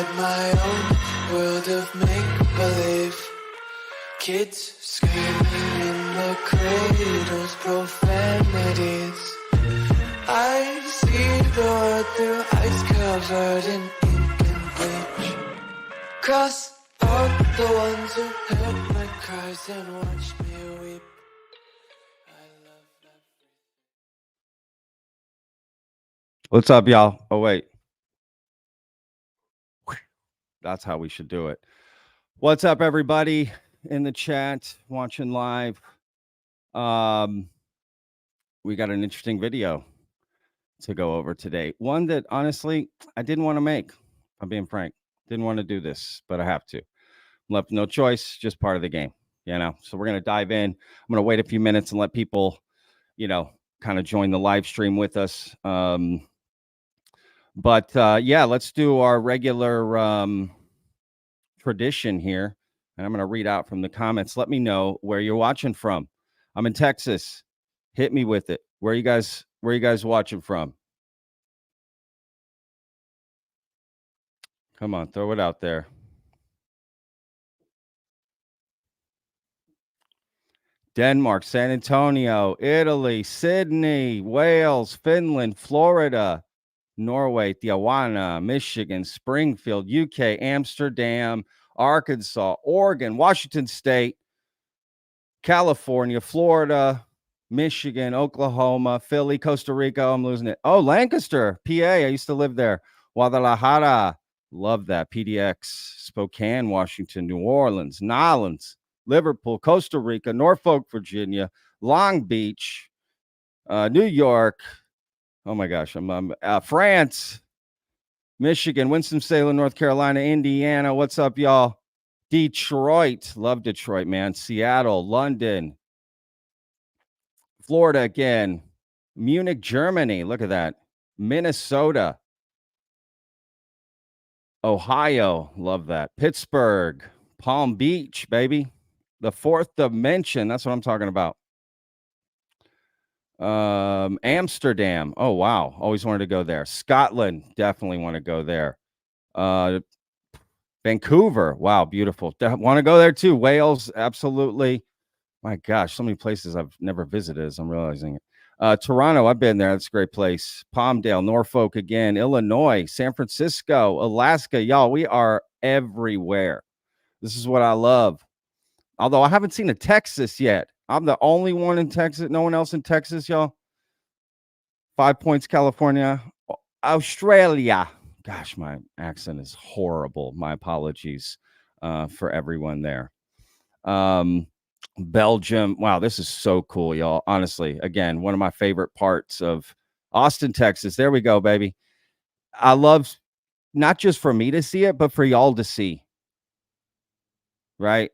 inside my own world of make-believe. Kids screaming in the cradles, profanities. I see the world through ice covered in ink and bleach. Cross out the ones who heard my cries and watched me weep. I love everything. What's up, y'all? Oh, wait. That's how we should do it. What's up, everybody in the chat, watching live? We got an interesting video to go over today. One that, honestly, I didn't want to make. I'm being frank. Didn't want to do this, but I have to. Left no choice, just part of the game, you know? So we're going to dive in. I'm going to wait a few minutes and let people, you know, kind of join the live stream with us. But yeah, let's do our regular tradition here. And I'm going to read out from the comments. Let me know where you're watching from. I'm in Texas. Hit me with it. Where you guys watching from? Come on, throw it out there. Denmark, San Antonio, Italy, Sydney, Wales, Finland, Florida, Norway, Tijuana, Michigan, Springfield, UK, Amsterdam, Arkansas, Oregon, Washington State, California, Florida, Michigan, Oklahoma, Philly, Costa Rica. I'm losing it. Oh, Lancaster, PA. I used to live there. Guadalajara. Love that. PDX, Spokane, Washington, New Orleans, Nolens, Liverpool, Costa Rica, Norfolk, Virginia, Long Beach, New York. Oh my gosh, I'm France, Michigan, Winston-Salem, North Carolina, Indiana. What's up, y'all? Detroit, love Detroit, man. Seattle, London, Florida again, Munich, Germany. Look at that. Minnesota, Ohio, love that. Pittsburgh, Palm Beach, baby. The fourth dimension. That's what I'm talking about. Amsterdam. Oh, wow. Always wanted to go there. Scotland. Definitely want to go there. Vancouver. Wow. Beautiful. Want to go there too. Wales. Absolutely. My gosh. So many places I've never visited as I'm realizing it. Toronto. I've been there. That's a great place. Palmdale, Norfolk again, Illinois, San Francisco, Alaska. Y'all, we are everywhere. This is what I love. Although I haven't seen a Texas yet. I'm the only one in Texas. No one else in Texas, y'all. 5 Points, California. Australia. Gosh, my accent is horrible. My apologies for everyone there. Belgium. Wow, this is so cool, y'all. Honestly, again, one of my favorite parts of Austin, Texas. There we go, baby. I love not just for me to see it, but for y'all to see. Right?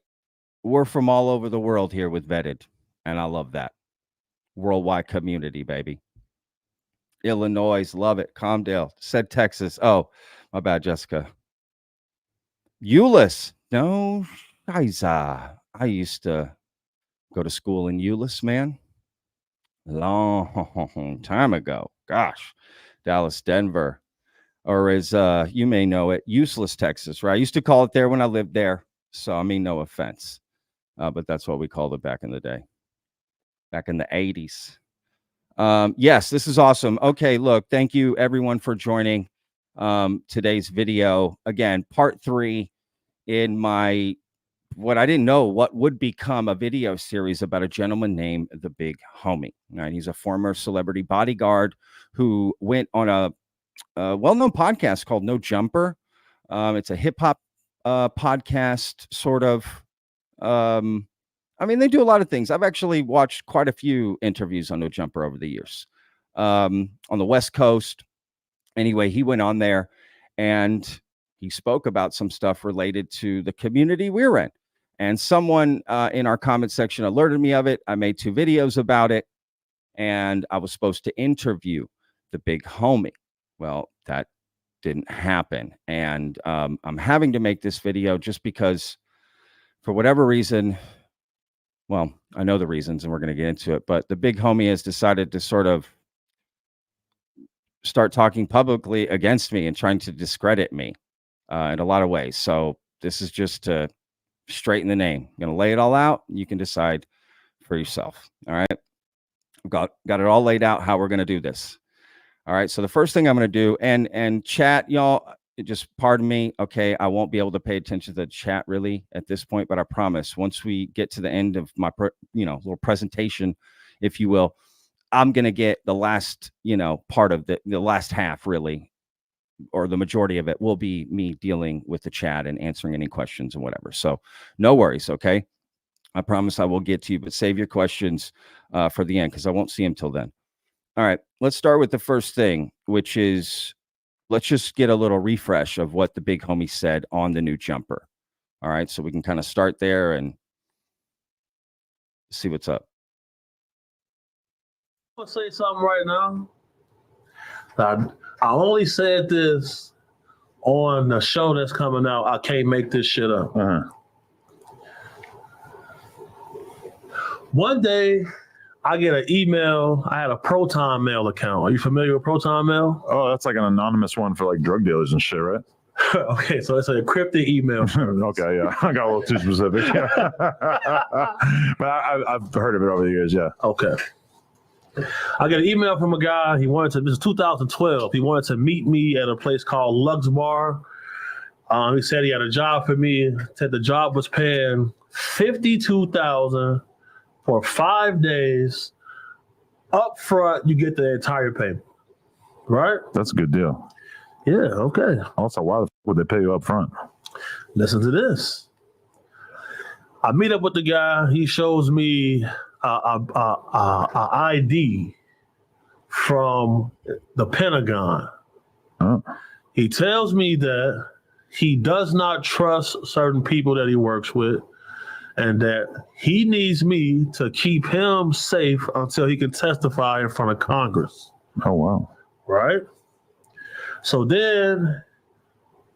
We're from all over the world here with Vetted, and I love that. Worldwide community, baby. Illinois, love it. Comdale, said Texas. Oh, my bad, Jessica. Euless. No, guys, I used to go to school in Euless, man. Long time ago. Gosh. Dallas, Denver. Or as you may know it, Useless, Texas, right? I used to call it there when I lived there. So, I mean, no offense. But that's what we called it back in the day, back in the 80s. Yes, this is awesome. Okay, look, thank you everyone for joining today's video. Again, part 3 in my, what I didn't know what would become a video series about a gentleman named The Big Homie. Right? He's a former celebrity bodyguard who went on a well-known podcast called No Jumper. It's a hip-hop podcast, sort of. I mean, they do a lot of things. I've actually watched quite a few interviews on No Jumper over the years. On the West Coast. Anyway, he went on there and he spoke about some stuff related to the community we're in. And someone in our comment section alerted me of it. I made 2 videos about it. And I was supposed to interview the Big Homie. Well, that didn't happen. And I'm having to make this video just because, for whatever reason, well, I know the reasons and we're going to get into it, but the Big Homie has decided to sort of start talking publicly against me and trying to discredit me. in a lot of ways. So this is just to straighten the name. I'm going to lay it all out. You can decide for yourself. All right. I've got it all laid out how we're going to do this. All right. So the first thing I'm going to do, and chat, y'all, just pardon me. Okay. I won't be able to pay attention to the chat really at this point, but I promise once we get to the end of my, little presentation, if you will, I'm going to get the last, part of the last half really, or the majority of it will be me dealing with the chat and answering any questions and whatever. So no worries. Okay. I promise I will get to you, but save your questions for the end because I won't see them till then. All right, let's start with the first thing, which is let's just get a little refresh of what the big homie said on the new jumper. All right, so we can kind of start there and see what's up. I'll say something right now. I only said this on the show that's coming out. I can't make this shit up. One day, I get an email. I had a Proton Mail account. Are you familiar with Proton Mail? Oh, that's like an anonymous one for like drug dealers and shit, right? Okay, so it's an encrypted email. Okay, yeah. I got a little too specific. Yeah. But I've heard of it over the years, yeah. Okay. I get an email from a guy. This is 2012. He wanted to meet me at a place called Lux Bar. He said he had a job for me. Said the job was paying $52,000 for 5 days. Up front, you get the entire payment. Right? That's a good deal. Yeah, okay. Also, why the fuck would they pay you up front? Listen to this. I meet up with the guy. He shows me a ID from the Pentagon. Oh. He tells me that he does not trust certain people that he works with, and that he needs me to keep him safe until he can testify in front of Congress. Oh, wow. Right? So then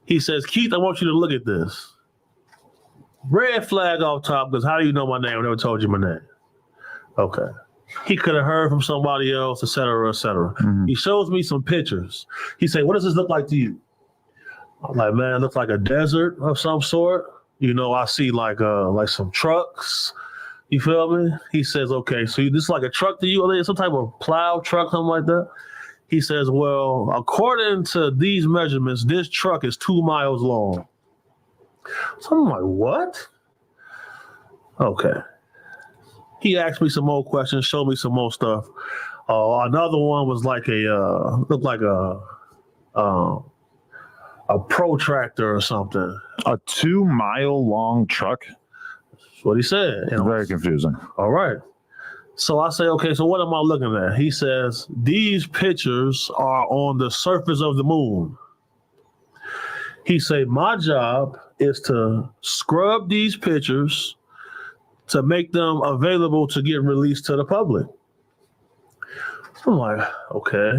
he says, Keith, I want you to look at this. Red flag off top, because how do you know my name? I never told you my name. Okay. He could have heard from somebody else, et cetera, et cetera. Mm-hmm. He shows me some pictures. He said, what does this look like to you? I'm like, man, it looks like a desert of some sort. I see like some trucks. You feel me? He says, okay, so this is like a truck to you? Or some type of plow truck, something like that? He says, well, according to these measurements, this truck is 2 miles long. So I'm like, what? Okay. He asked me some more questions, showed me some more stuff. Another one was like looked like a protractor or something. A 2 mile long truck? That's what he said. Very confusing. All right. So I say, okay, so what am I looking at? He says, these pictures are on the surface of the moon. He said, my job is to scrub these pictures to make them available to get released to the public. So I'm like, okay.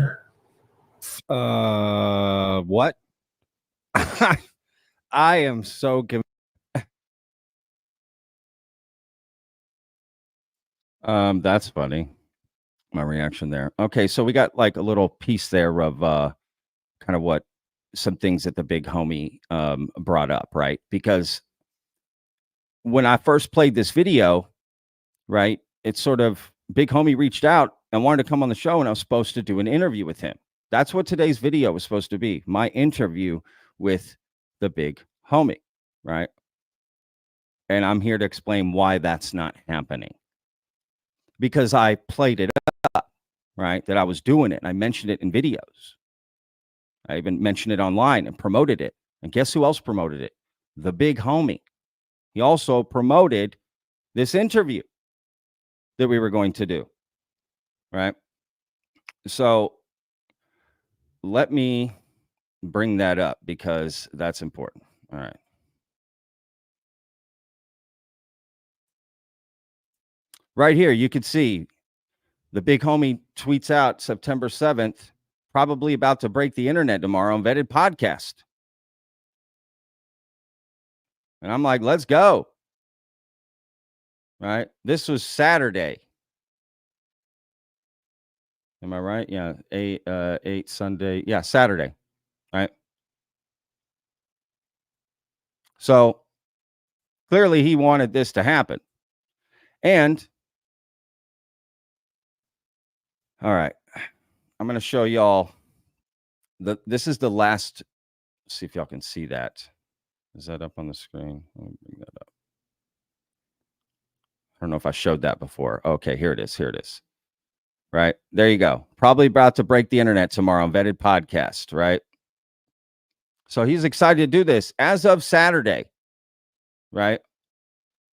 What? I am so that's funny. My reaction there. Okay, so we got like a little piece there of kind of what some things that the big homie brought up, right? Because when I first played this video, right, it's sort of big homie reached out and wanted to come on the show, and I was supposed to do an interview with him. That's what today's video was supposed to be, my interview with the big homie, right? And I'm here to explain why that's not happening. Because I played it up, right, that I was doing it, and I mentioned it in videos. I even mentioned it online and promoted it. And guess who else promoted it? The big homie. He also promoted this interview that we were going to do, right? So let me bring that up because that's important. All right. Right here, you can see the big homie tweets out September 7th, probably about to break the internet tomorrow on Vetted Podcast. And I'm like, let's go. Right? This was Saturday. Am I right? Yeah, 8 Sunday. Yeah, Saturday. Right? So clearly he wanted this to happen. And all right, I'm going to show y'all this is the last. See if y'all can see that. Is that up on the screen? Let me bring that up. I don't know if I showed that before. Okay, here it is. Here it is. Right there you go. Probably about to break the internet tomorrow on Vetted Podcast, right? So he's excited to do this as of Saturday, right?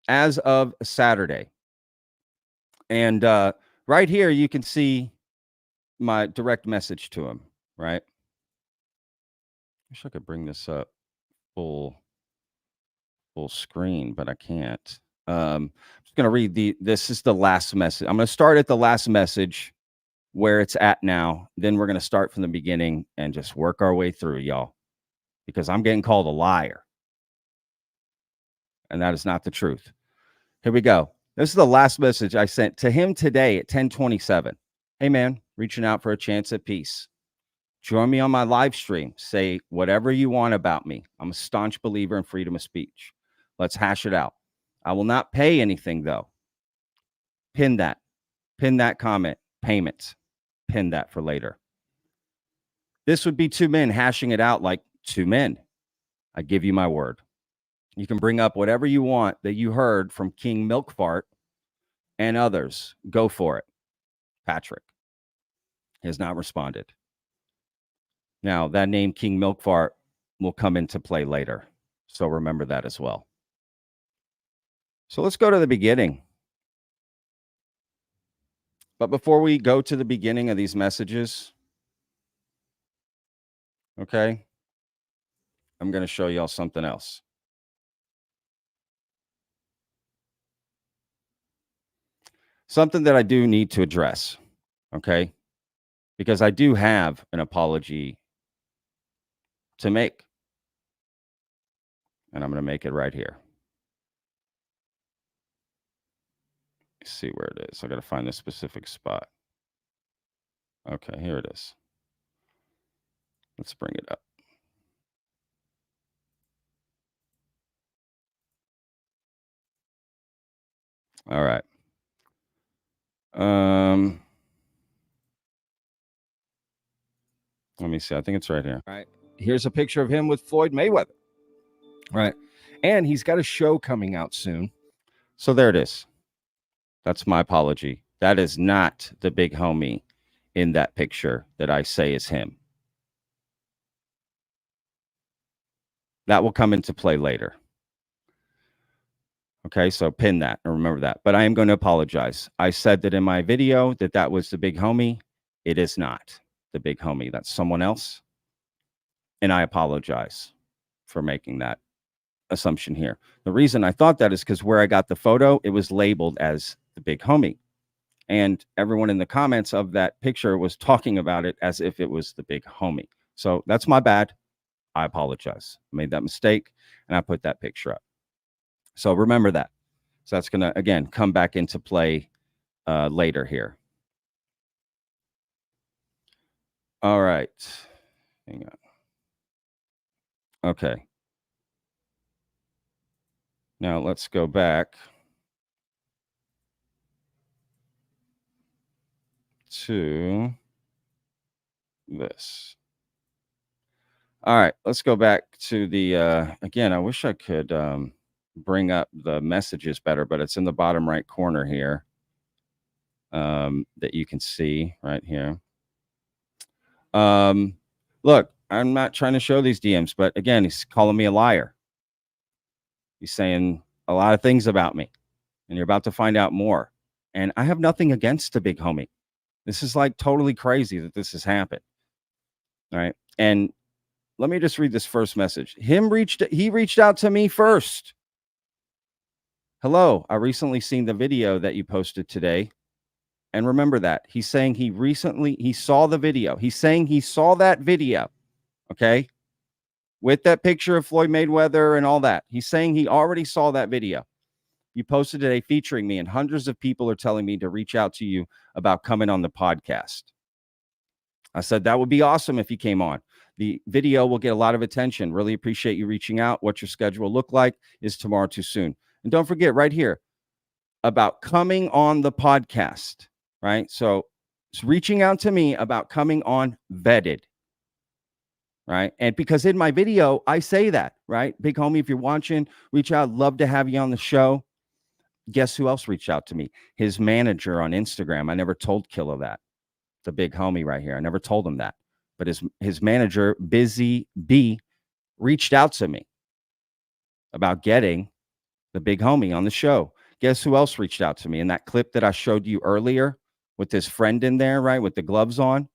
As of Saturday. And right here, you can see my direct message to him, right? Wish I could bring this up full screen, but I can't. I'm just going to read this is the last message. I'm going to start at the last message where it's at now. Then we're going to start from the beginning and just work our way through, y'all, because I'm getting called a liar. And that is not the truth. Here we go. This is the last message I sent to him today at 10:27. Hey, man, reaching out for a chance at peace. Join me on my live stream. Say whatever you want about me. I'm a staunch believer in freedom of speech. Let's hash it out. I will not pay anything, though. Pin that. Pin that comment. Payments. Pin that for later. This would be two men hashing it out like two men. I give you my word. You can bring up whatever you want that you heard from King Milkfart and others. Go for it. Patrick has not responded. Now, that name King Milkfart will come into play later. So remember that as well. So let's go to the beginning. But before we go to the beginning of these messages, okay, I'm going to show y'all something else. Something that I do need to address, okay? Because I do have an apology to make. And I'm going to make it right here. Let's see where it is. I got to find this specific spot. Okay, here it is. Let's bring it up. All right. Let me see. I think it's right here. All right. Here's a picture of him with Floyd Mayweather. Right. And he's got a show coming out soon. So there it is. That's my apology. That is not the big homie in that picture that I say is him. That will come into play later. Okay, so pin that and remember that. But I am going to apologize. I said that in my video that was the big homie. It is not the big homie. That's someone else. And I apologize for making that assumption here. The reason I thought that is because where I got the photo, it was labeled as the big homie. And everyone in the comments of that picture was talking about it as if it was the big homie. So that's my bad. I apologize. I made that mistake and I put that picture up. So remember that. So that's going to, again, come back into play later here. All right. Hang on. Okay. Now let's go back to this. All right, let's go back to the, again, I wish I could bring up the messages better, but it's in the bottom right corner here that you can see right here. Look, I'm not trying to show these DMs, but again, he's calling me a liar. He's saying a lot of things about me, and you're about to find out more. And I have nothing against the big homie. This is like totally crazy that this has happened. All right. And let me just read this first message. He reached out to me first. Hello, I recently seen the video that you posted today. And remember that. He's saying he saw the video. He's saying he saw that video. Okay. With that picture of Floyd Mayweather and all that. He's saying he already saw that video. You posted today featuring me, and hundreds of people are telling me to reach out to you about coming on the podcast. I said that would be awesome if you came on. The video will get a lot of attention. Really appreciate you reaching out. What your schedule will look like is tomorrow too soon. And don't forget right here about coming on the podcast, right? So it's reaching out to me about coming on Vetted, right? And because in my video, I say that, right? Big homie, if you're watching, reach out. Love to have you on the show. Guess who else reached out to me? His manager on Instagram. I never told Killa that. The big homie right here. I never told him that. But his manager, Busy B, reached out to me about getting the big homie on the show. Guess who else reached out to me in that clip that I showed you earlier with his friend in there, right, with the gloves on?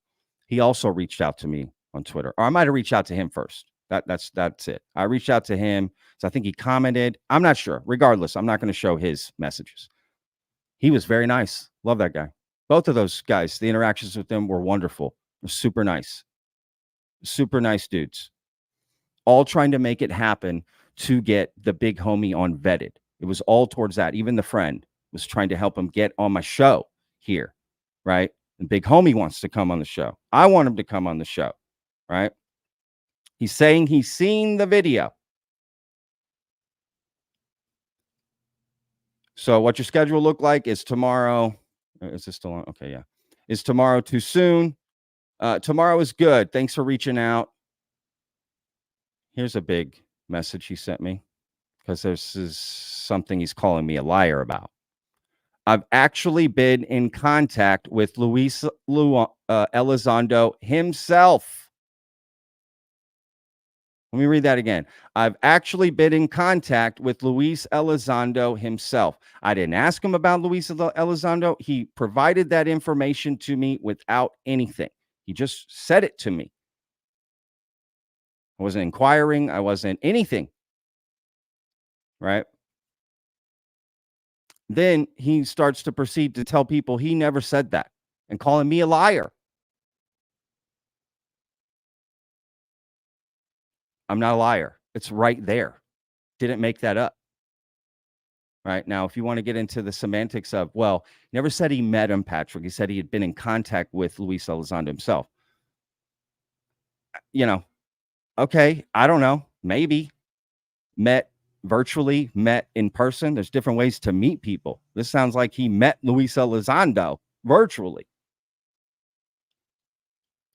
He also reached out to me on Twitter. Or I might have reached out to him first. That's it. I reached out to him. So I think he commented. I'm not sure. Regardless, I'm not going to show his messages. He was very nice. Love that guy. Both of those guys, the interactions with them were wonderful. They're super nice. Super nice dudes. All trying to make it happen to get the big homie on Vetted. It was all towards that. Even the friend was trying to help him get on my show here, right? And big homie wants to come on the show. I want him to come on the show, right? He's saying he's seen the video. So what your schedule look like is tomorrow. Is this still on? Okay, yeah. Is tomorrow too soon? Tomorrow is good. Thanks for reaching out. Here's a big message he sent me because this is something he's calling me a liar about. I've actually been in contact with Luis Elizondo himself. Let me read that again. I've actually been in contact with Luis Elizondo himself. I didn't ask him about Luis Elizondo. He provided that information to me without anything. He just said it to me. I wasn't inquiring. I wasn't anything. Right? Then he starts to proceed to tell people he never said that and calling me a liar. I'm not a liar. It's right there. Didn't make that up. Right? Now, if you want to get into the semantics of, well, never said he met him, Patrick. He said he had been in contact with Luis Elizondo himself. You know, okay, I don't know. Maybe met virtually, met in person. There's different ways to meet people. This sounds like he met Luis Elizondo virtually.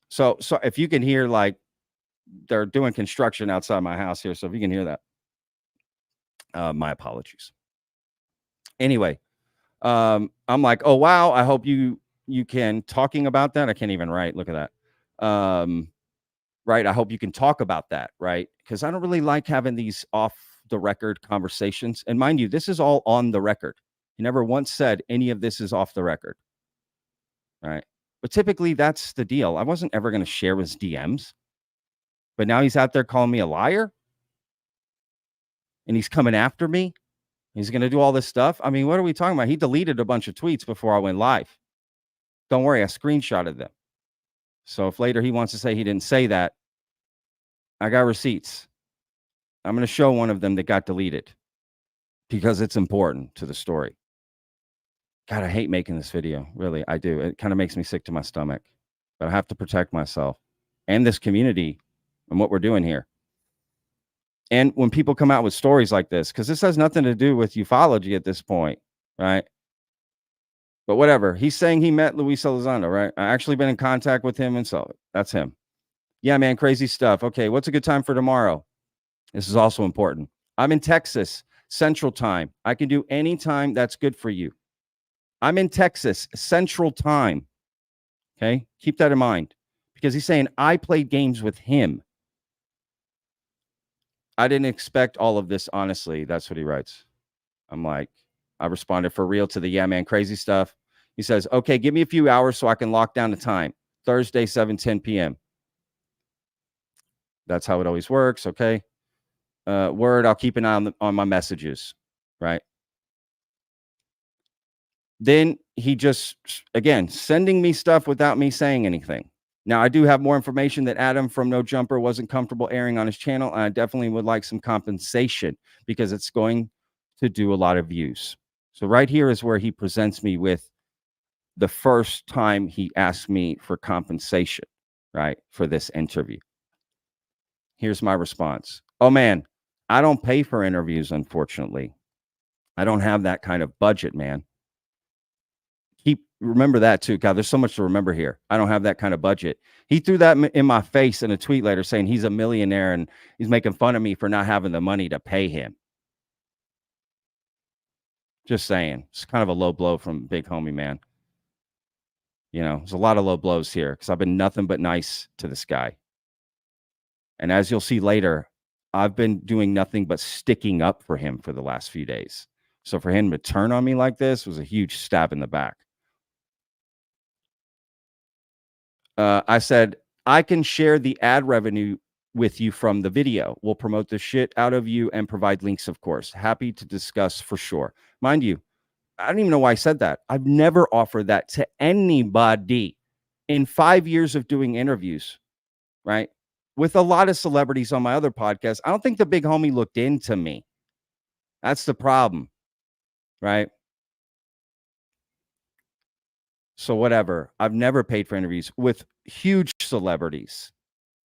So if you can hear, like, they're doing construction outside my house here. So if you can hear that, my apologies. Anyway, I'm like, oh, wow. I hope you can talking about that. I can't even write. Look at that. Right. I hope you can talk about that. Right. Because I don't really like having these off the record conversations. And mind you, this is all on the record. He never once said any of this is off the record. Right. But typically that's the deal. I wasn't ever going to share his DMs. But now he's out there calling me a liar. And he's coming after me. He's going to do all this stuff. I mean, what are we talking about? He deleted a bunch of tweets before I went live. Don't worry, I screenshotted them. So if later he wants to say he didn't say that, I got receipts. I'm going to show one of them that got deleted because it's important to the story. God, I hate making this video. Really, I do. It kind of makes me sick to my stomach. But I have to protect myself and this community and what we're doing here. And when people come out with stories like this, because this has nothing to do with ufology at this point, right? But whatever. He's saying he met Luis Elizondo, right? I actually been in contact with him, and so that's him. Yeah, man, crazy stuff. Okay, what's a good time for tomorrow? This is also important. I'm in Texas, Central Time. I can do any time that's good for you. I'm in Texas, Central Time. Okay, keep that in mind. Because he's saying I played games with him. I didn't expect all of this, honestly. That's what he writes. I'm like, I responded for real to the yeah, man, crazy stuff. He says, okay, give me a few hours so I can lock down the time. Thursday, 7:10 p.m. That's how it always works. Okay. Word, I'll keep an eye on my messages. Right. Then he just, again, sending me stuff without me saying anything. Now, I do have more information that Adam from No Jumper wasn't comfortable airing on his channel. And I definitely would like some compensation because it's going to do a lot of views. So right here is where he presents me with the first time he asked me for compensation, right, for this interview. Here's my response. Oh, man, I don't pay for interviews, unfortunately. I don't have that kind of budget, man. Remember that too. God, there's so much to remember here. I don't have that kind of budget. He threw that in my face in a tweet later saying he's a millionaire and he's making fun of me for not having the money to pay him. Just saying. It's kind of a low blow from big homie, man. You know, there's a lot of low blows here because I've been nothing but nice to this guy. And as you'll see later, I've been doing nothing but sticking up for him for the last few days. So for him to turn on me like this was a huge stab in the back. I said, I can share the ad revenue with you from the video. We'll promote the shit out of you and provide links, of course. Happy to discuss for sure. Mind you, I don't even know why I said that. I've never offered that to anybody in 5 years of doing interviews, right? With a lot of celebrities on my other podcast. I don't think the big homie looked into me. That's the problem, right? So whatever. I've never paid for interviews with huge celebrities.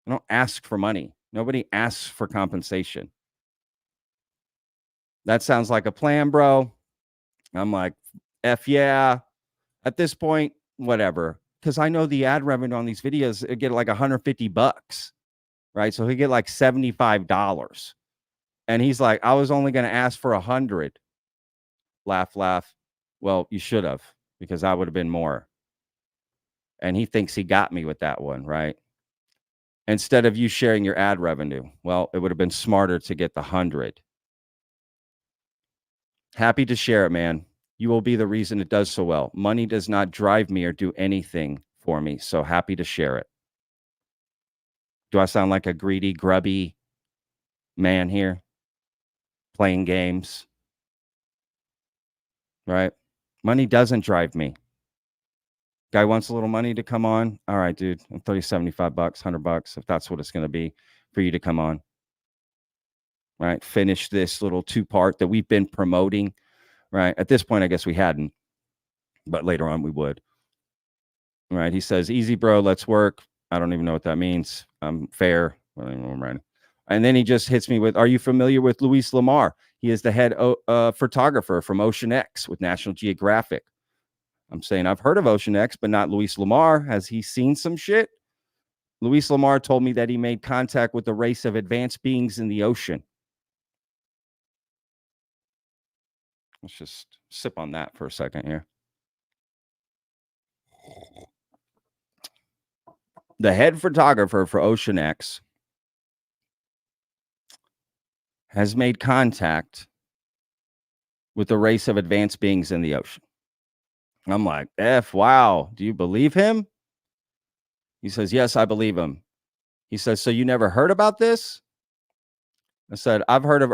I don't ask for money. Nobody asks for compensation. That sounds like a plan, bro. I'm like, F yeah. At this point, whatever. Because I know the ad revenue on these videos, it get like $150, right? So he get like $75. And he's like, I was only going to ask for 100. Laugh, laugh. Well, you should have, because I would have been more. And he thinks he got me with that one, right? Instead of you sharing your ad revenue. Well, it would have been smarter to get the 100. Happy to share it, man. You will be the reason it does so well. Money does not drive me or do anything for me. So happy to share it. Do I sound like a greedy, grubby man here? Playing games? Right? Money doesn't drive me. Guy wants a little money to come on. All right, dude. I'll throw you $75, $100, if that's what it's going to be for you to come on. Right? Finish this little 2-part that we've been promoting. Right? At this point, I guess we hadn't, but later on we would. Right? He says, easy, bro. Let's work. I don't even know what that means. I'm fair. I don't even know what I'm writing. And then he just hits me with, are you familiar with Luis Lamar? He is the head photographer from Ocean X with National Geographic. I'm saying I've heard of Ocean X, but not Luis Lamar. Has he seen some shit? Luis Lamar told me that he made contact with a race of advanced beings in the ocean. Let's just sip on that for a second here. The head photographer for Ocean X has made contact with a race of advanced beings in the ocean. I'm like, wow. Do you believe him? He says, yes, I believe him. He says, so you never heard about this? I said, I've heard of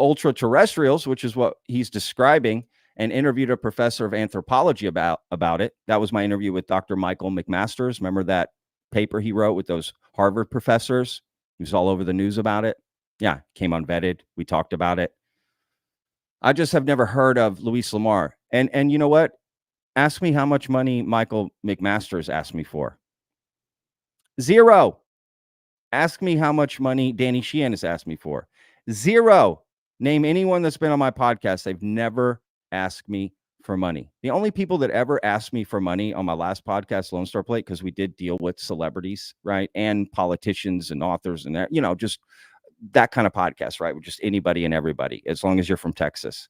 ultra terrestrials, which is what he's describing, and interviewed a professor of anthropology about it. That was my interview with Dr. Michael McMasters. Remember that paper he wrote with those Harvard professors? He was all over the news about it. Yeah, came unvetted. We talked about it. I just have never heard of Luis Lamar. And you know what? Ask me how much money Michael McMasters asked me for. 0. Ask me how much money Danny Sheehan has asked me for. 0. Name anyone that's been on my podcast. They've never asked me for money. The only people that ever asked me for money on my last podcast, Lone Star Plate, because we did deal with celebrities, right? And politicians and authors and that, you know, just that kind of podcast, right? With just anybody and everybody, as long as you're from Texas.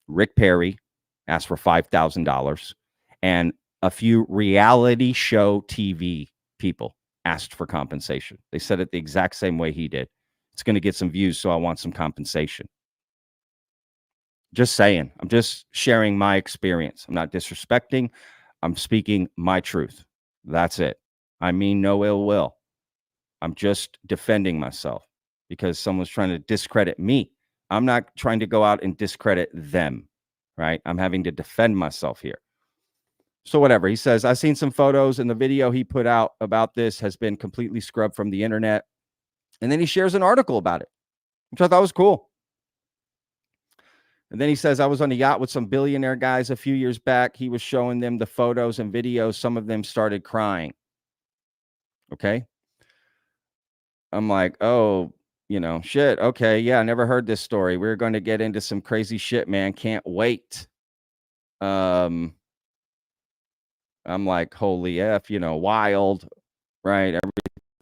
Rick Perry asked for $5,000, and a few reality show TV people asked for compensation. They said it the exact same way he did. It's going to get some views, so I want some compensation. Just saying. I'm just sharing my experience. I'm not disrespecting. I'm speaking my truth. That's it. I mean no ill will. I'm just defending myself because someone's trying to discredit me. I'm not trying to go out and discredit them, right? I'm having to defend myself here. So whatever. He says, I've seen some photos, and the video he put out about this has been completely scrubbed from the internet. And then he shares an article about it, which I thought was cool. And then he says, I was on a yacht with some billionaire guys a few years back. He was showing them the photos and videos. Some of them started crying. Okay. I'm like, oh, shit. Okay. Yeah. I never heard this story. We're going to get into some crazy shit, man. Can't wait. I'm like, holy F, wild, right?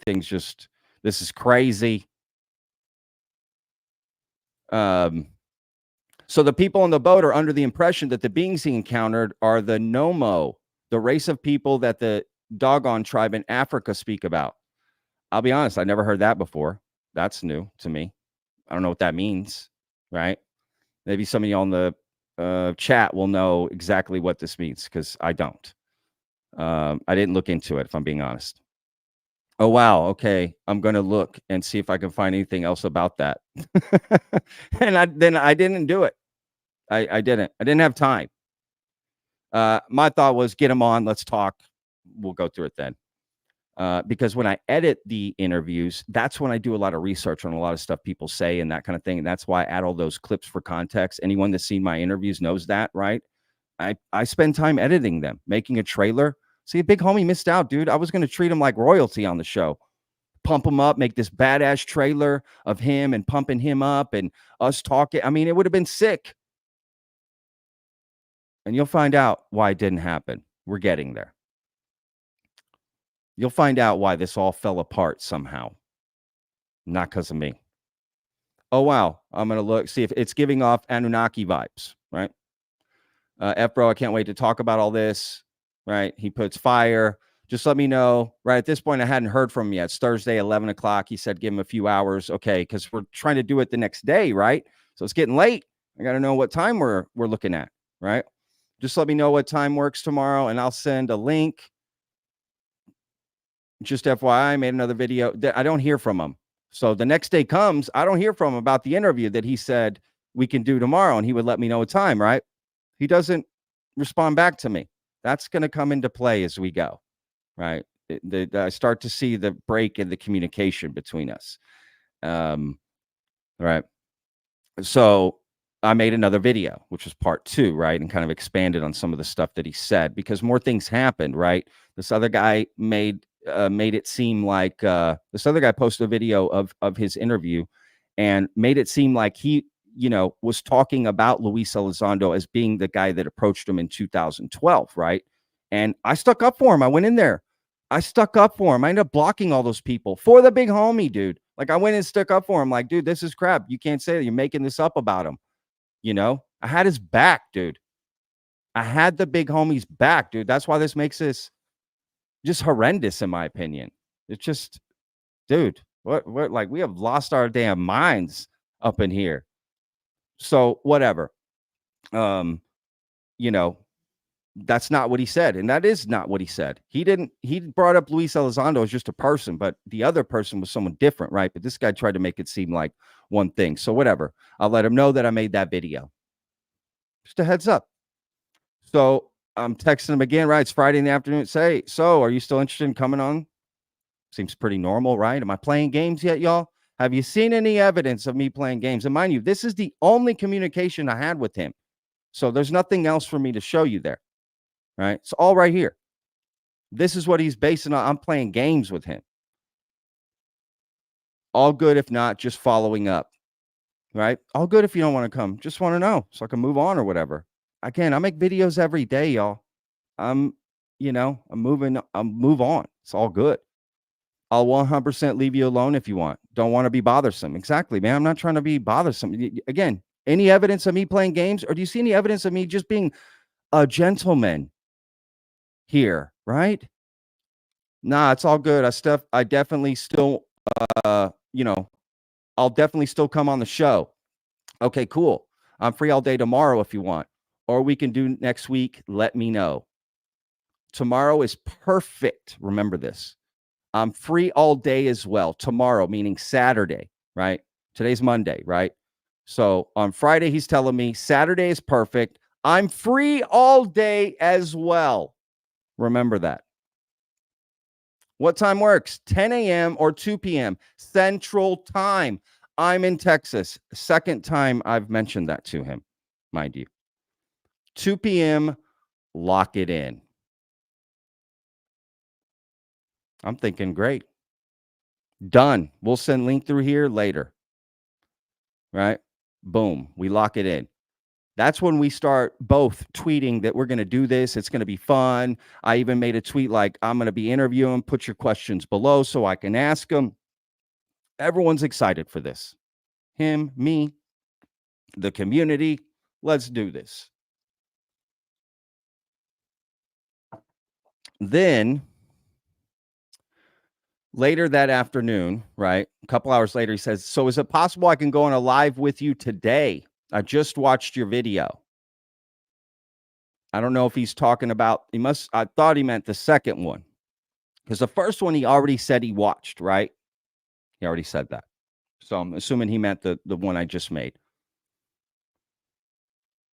Everything's just, this is crazy. So the people on the boat are under the impression that the beings he encountered are the Nomo, the race of people that the Dogon tribe in Africa speak about. I'll be honest, I never heard that before. That's new to me. I don't know what that means, right? Maybe some of you on the chat will know exactly what this means, because I don't. I didn't look into it, if I'm being honest. Oh, wow. Okay. I'm going to look and see if I can find anything else about that. And I didn't do it. I didn't have time. My thought was, get him on. Let's talk. We'll go through it then. Because when I edit the interviews, that's when I do a lot of research on a lot of stuff people say and that kind of thing. And that's why I add all those clips for context. Anyone that's seen my interviews knows that, right? I spend time editing them, making a trailer. See, a big homie missed out, dude. I was going to treat him like royalty on the show. Pump him up, make this badass trailer of him and pumping him up and us talking. I mean, it would have been sick. And you'll find out why it didn't happen. We're getting there. You'll find out why this all fell apart somehow. Not because of me. Oh, wow. I'm going to look, see if it's giving off Anunnaki vibes, right? F-Bro, I can't wait to talk about all this, right? He puts fire. Just let me know. Right at this point, I hadn't heard from him yet. It's Thursday, 11 o'clock. He said, give him a few hours. Okay, because we're trying to do it the next day, right? So it's getting late. I got to know what time we're looking at, right? Just let me know what time works tomorrow, and I'll send a link. Just FYI, I made another video. I don't hear from him. So the next day comes, I don't hear from him about the interview that he said we can do tomorrow, and he would let me know a time, right? He doesn't respond back to me. That's going to come into play as we go, right? I start to see the break in the communication between us. Right. So I made another video, which was part 2, right? And kind of expanded on some of the stuff that he said, because more things happened, right? This other guy made it seem like this other guy posted a video of his interview and made it seem like he, was talking about Luis Elizondo as being the guy that approached him in 2012, right? And I stuck up for him. I went in there. I stuck up for him. I ended up blocking all those people for the big homie, dude. Like, I went and stuck up for him. Like, dude, this is crap. You can't say that. You're making this up about him. I had his back, dude. I had the big homie's back, dude. That's why this makes this just horrendous, in my opinion. It's just, dude, what, like, we have lost our damn minds up in here. So whatever. That's not what he said. And that is not what he said. He brought up Luis Elizondo as just a person, but the other person was someone different, right? But this guy tried to make it seem like one thing. So whatever. I'll let him know that I made that video. Just a heads up. So I'm texting him again, right? It's Friday in the afternoon. Say, so are you still interested in coming on? Seems pretty normal, right? Am I playing games yet, y'all? Have you seen any evidence of me playing games? And mind you, this is the only communication I had with him. So there's nothing else for me to show you there, right? It's all right here. This is what he's basing on. I'm playing games with him. All good if not, just following up, right? All good if you don't want to come. Just want to know so I can move on or whatever. Again, I make videos every day, y'all. I'm move on. It's all good. I'll 100% leave you alone if you want. Don't want to be bothersome. Exactly, man. I'm not trying to be bothersome. Again, any evidence of me playing games, or do you see any evidence of me just being a gentleman here, right? Nah, it's all good. I definitely still, I'll definitely still come on the show. Okay, cool. I'm free all day tomorrow if you want, or we can do next week. Let me know. Tomorrow is perfect. Remember this. I'm free all day as well. Tomorrow, meaning Saturday, right? Today's Monday, right? So on Friday, he's telling me Saturday is perfect. I'm free all day as well. Remember that. What time works? 10 a.m. or 2 p.m. Central Time. I'm in Texas. Second time I've mentioned that to him, mind you. 2 p.m., lock it in. I'm thinking, great. Done. We'll send link through here later. Right? Boom. We lock it in. That's when we start both tweeting that we're going to do this. It's going to be fun. I even made a tweet like, I'm going to be interviewing. Put your questions below so I can ask them. Everyone's excited for this. Him, me, the community. Let's do this. Then later that afternoon, right? A couple hours later, he says, so is it possible I can go on a live with you today? I just watched your video. I don't know if he's talking about, I thought he meant the second one. Because the first one he already said he watched, right? He already said that. So I'm assuming he meant the one I just made.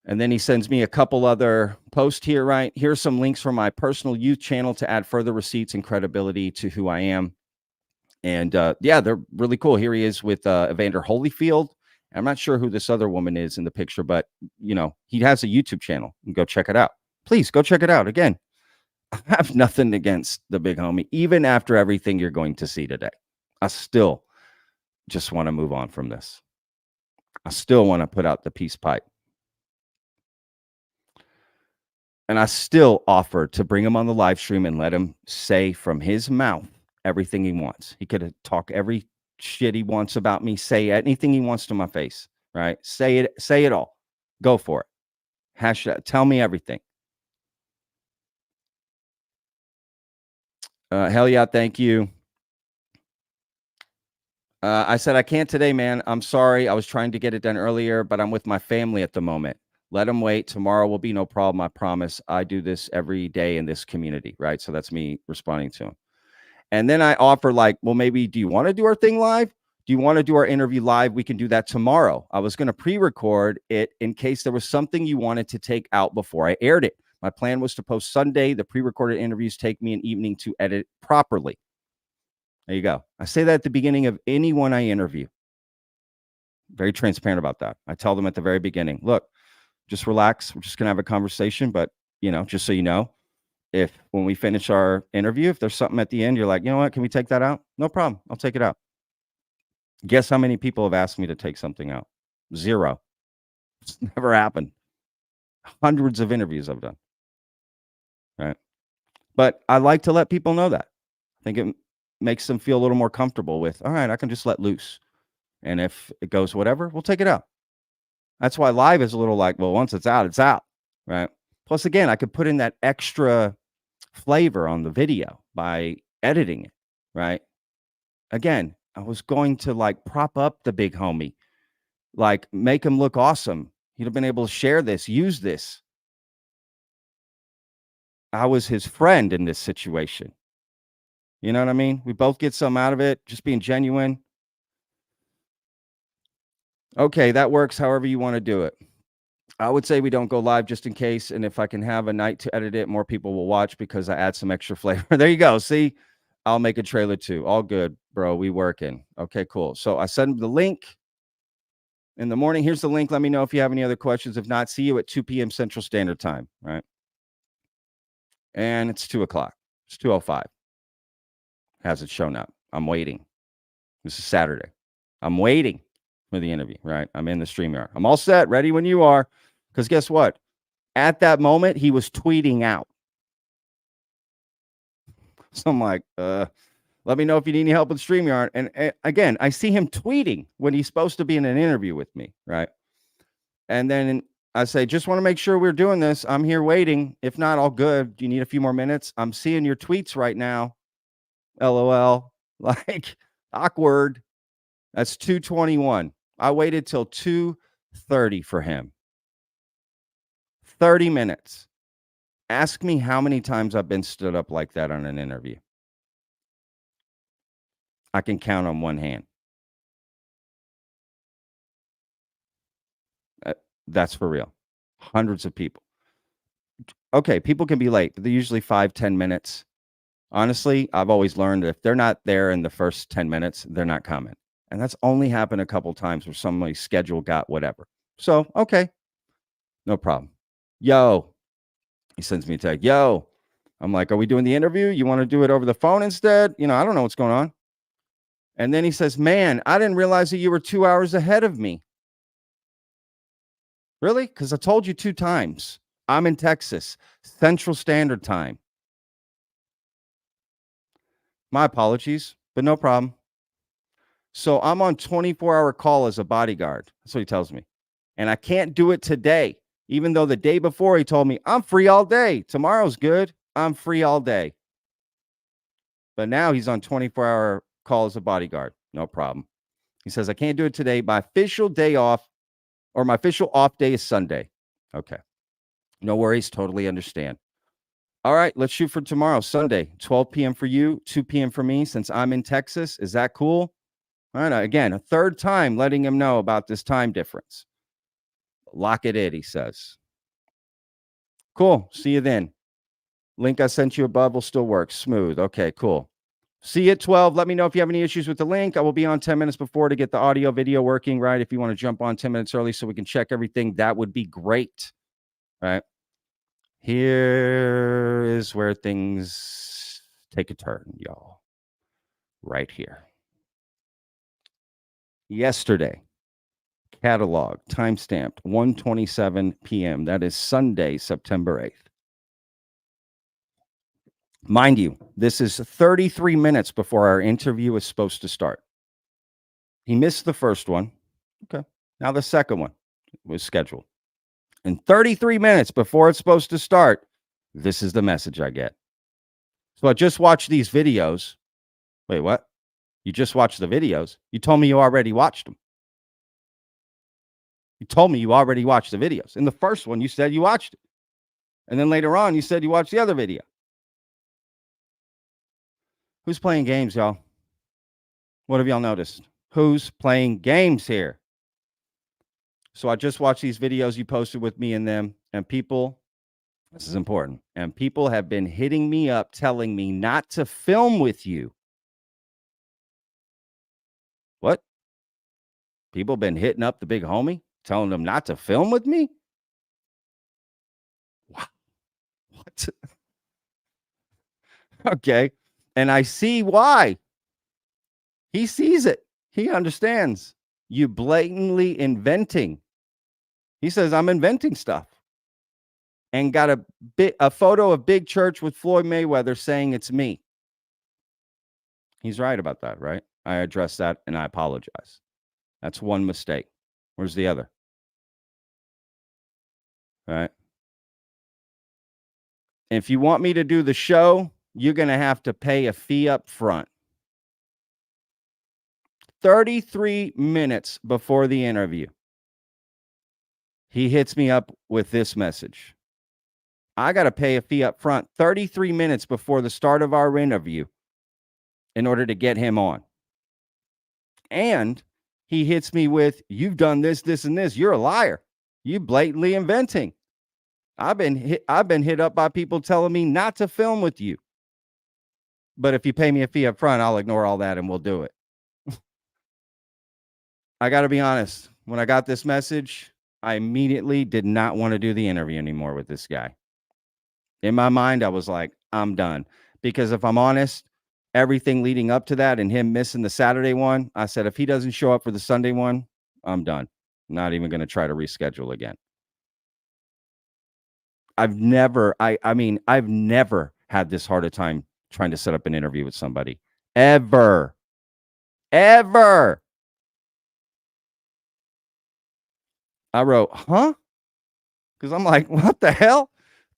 And then he sends me a couple other posts here, right? Here's some links from my personal youth channel to add further receipts and credibility to who I am. And yeah, they're really cool. Here he is with Evander Holyfield. I'm not sure who this other woman is in the picture, but, you know, he has a YouTube channel. You can go check it out. Please go check it out. Again, I have nothing against the big homie. Even after everything you're going to see today, I still just want to move on from this. I still want to put out the peace pipe. And I still offer to bring him on the live stream and let him say from his mouth everything he wants. He could talk every shit he wants about me, say anything he wants to my face, right? Say it all. Go for it. Hashtag, tell me everything. Hell yeah, thank you. I said, I can't today, man. I'm sorry. I was trying to get it done earlier, but I'm with my family at the moment. Let them wait. Tomorrow will be no problem. I promise. I do this every day in this community, right? So that's me responding to him. And then I offer like, well, maybe, do you want to do our thing live? Do you want to do our interview live? We can do that tomorrow. I was going to pre-record it in case there was something you wanted to take out before I aired it. My plan was to post Sunday. The pre-recorded interviews take me an evening to edit properly. There you go. I say that at the beginning of anyone I interview. Very transparent about that. I tell them at the very beginning, look, just relax. We're just going to have a conversation. But, you know, just so you know, if when we finish our interview, if there's something at the end, you're like, you know what, can we take that out? No problem. I'll take it out. Guess how many people have asked me to take something out? 0. It's never happened. Hundreds of interviews I've done. Right. But I like to let people know that. I think it makes them feel a little more comfortable with, all right, I can just let loose. And if it goes whatever, we'll take it out. That's why live is a little like, well, once it's out, right? Plus, again, I could put in that extra flavor on the video by editing it, right? Again, I was going to like prop up the big homie, like make him look awesome. He'd have been able to share this, use this. I was his friend in this situation. You know what I mean? We both get some out of it, just being genuine. Okay, that works however you want to do it. I would say we don't go live just in case. And if I can have a night to edit it, more people will watch because I add some extra flavor. There you go. See, I'll make a trailer too. All good, bro. We working. Okay, cool. So I send the link in the morning. Here's the link. Let me know if you have any other questions. If not, see you at 2 p.m. Central Standard Time, right? And it's 2 o'clock. It's 2:05. Hasn't shown up. I'm waiting. This is Saturday. I'm waiting for the interview, right? I'm in the StreamYard. I'm all set, ready when you are. Because guess what? At that moment, he was tweeting out. So I'm like, let me know if you need any help with StreamYard. And again, I see him tweeting when he's supposed to be in an interview with me, right? And then I say, just want to make sure we're doing this. I'm here waiting. If not, all good. Do you need a few more minutes? I'm seeing your tweets right now. LOL. Like, awkward. That's 2:21. I waited till 2:30 for him. 30 minutes. Ask me how many times I've been stood up like that on an interview. I can count on one hand. That's for real. Hundreds of people. Okay, people can be late, but they're usually 5-10 minutes. Honestly, I've always learned that if they're not there in the first 10 minutes, they're not coming. And that's only happened a couple times where somebody's schedule got whatever. So, okay, no problem. Yo, he sends me a text. Yo, I'm like, are we doing the interview? You want to do it over the phone instead? You know, I don't know what's going on. And then he says, man, I didn't realize that you were 2 hours ahead of me. Really? Because I told you 2 times. I'm in Texas, Central Standard Time. My apologies, but no problem. So I'm on 24-hour call as a bodyguard. That's what he tells me. And I can't do it today, even though the day before he told me, I'm free all day. Tomorrow's good. I'm free all day. But now he's on 24-hour call as a bodyguard. No problem. He says, I can't do it today. My official day off, or my official off day is Sunday. Okay. No worries. Totally understand. All right. Let's shoot for tomorrow, Sunday, 12 p.m. for you, 2 p.m. for me, since I'm in Texas. Is that cool? All right. Again, a third time letting him know about this time difference. Lock it in, he says. Cool. See you then. Link I sent you above will still work. Smooth. Okay, cool. See you at 12. Let me know if you have any issues with the link. I will be on 10 minutes before to get the audio video working, right? If you want to jump on 10 minutes early so we can check everything, that would be great. All right. Here is where things take a turn, y'all. Right here. Yesterday, catalog, timestamped, 1:27 p.m. That is Sunday, September 8th. Mind you, this is 33 minutes before our interview is supposed to start. He missed the first one. Okay. Now the second one was scheduled. And 33 minutes before it's supposed to start, this is the message I get. So I just watched these videos. Wait, what? You just watched the videos? You told me you already watched them. You told me you already watched the videos. In the first one, you said you watched it. And then later on, you said you watched the other video. Who's playing games, y'all? What have y'all noticed? Who's playing games here? So I just watched these videos you posted with me in them, and people, this is important, and people have been hitting me up telling me not to film with you. What? People been hitting up the big homie, telling them not to film with me? Wow. What? Okay. And I see why. He sees it. He understands. You blatantly inventing. He says, I'm inventing stuff. And got a photo of Big Church with Floyd Mayweather saying it's me. He's right about that, right? I addressed that and I apologize. That's one mistake. Where's the other? All right. If you want me to do the show, you're going to have to pay a fee up front. 33 minutes before the interview, he hits me up with this message. I got to pay a fee up front 33 minutes before the start of our interview in order to get him on. And he hits me with, you've done this, this, and this. You're a liar. You blatantly inventing. I've been hit up by people telling me not to film with you. But if you pay me a fee up front, I'll ignore all that and we'll do it. I got to be honest. When I got this message, I immediately did not want to do the interview anymore with this guy. In my mind, I was like, I'm done. Because if I'm honest, everything leading up to that and him missing the Saturday one, I said, if he doesn't show up for the Sunday one, I'm done. Not even going to try to reschedule again. I've never had this hard a time trying to set up an interview with somebody. Ever. I wrote, huh? Because I'm like, what the hell?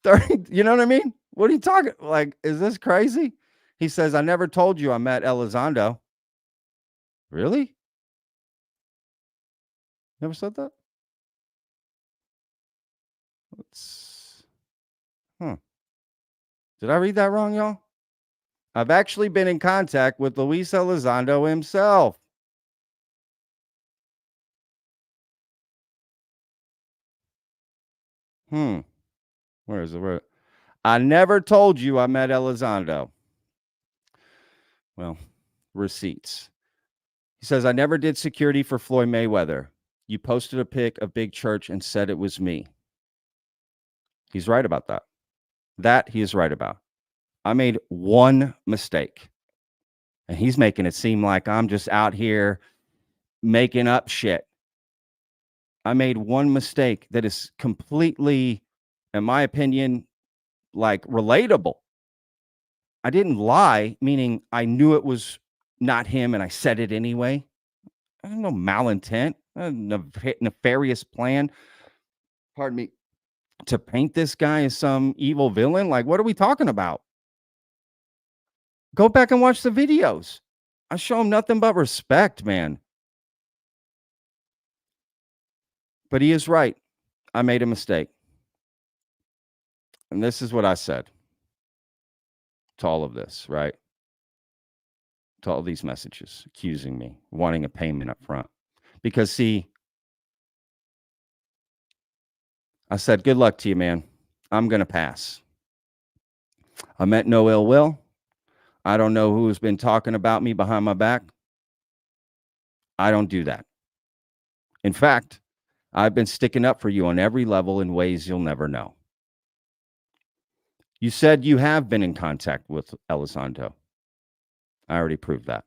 30, you know what I mean? What are you talking? Like, is this crazy? He says, I never told you I met Elizondo. Really? Never said that? Did I read that wrong, y'all? I've actually been in contact with Luis Elizondo himself. Where is it? I never told you I met Elizondo. Well, receipts. He says, I never did security for Floyd Mayweather. You posted a pic of Big Church and said it was me. He's right about that. That he is right about. I made one mistake. And he's making it seem like I'm just out here making up shit. I made one mistake that is completely, in my opinion, like relatable. I didn't lie, meaning I knew it was not him and I said it anyway. I had no malintent, nefarious plan, pardon me, to paint this guy as some evil villain. Like, what are we talking about? Go back and watch the videos. I show him nothing but respect, man. But he is right. I made a mistake. And this is what I said to all of this, right? To all these messages accusing me, wanting a payment up front. Because, see, I said, good luck to you, man. I'm going to pass. I meant no ill will. I don't know who's been talking about me behind my back. I don't do that. In fact, I've been sticking up for you on every level in ways you'll never know. You said you have been in contact with Elizondo. I already proved that.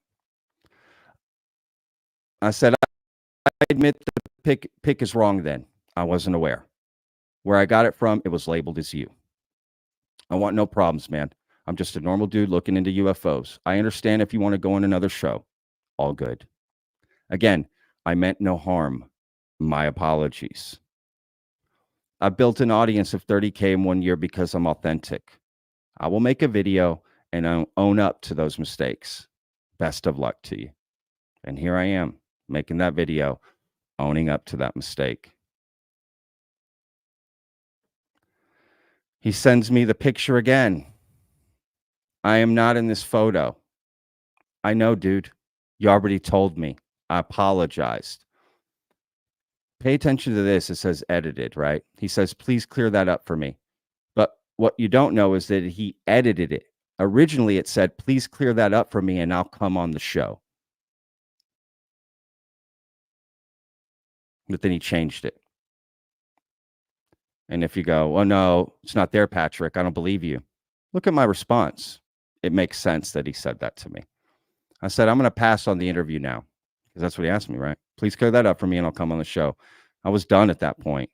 I said, I admit the pick is wrong then. I wasn't aware. Where I got it from, it was labeled as you. I want no problems, man. I'm just a normal dude looking into UFOs. I understand if you want to go on another show. All good. Again, I meant no harm. My apologies. I built an audience of 30K in 1 year because I'm authentic. I will make a video and I'll own up to those mistakes. Best of luck to you. And here I am making that video, owning up to that mistake. He sends me the picture again. I am not in this photo. I know, dude. You already told me. I apologized. Pay attention to this. It says edited, right? He says, please clear that up for me. But what you don't know is that he edited it. Originally, it said, please clear that up for me and I'll come on the show. But then he changed it. And if you go, oh, no, it's not there, Patrick, I don't believe you. Look at my response. It makes sense that he said that to me. I said, I'm going to pass on the interview now. Because that's what he asked me, right? Please clear that up for me and I'll come on the show. I was done at that point.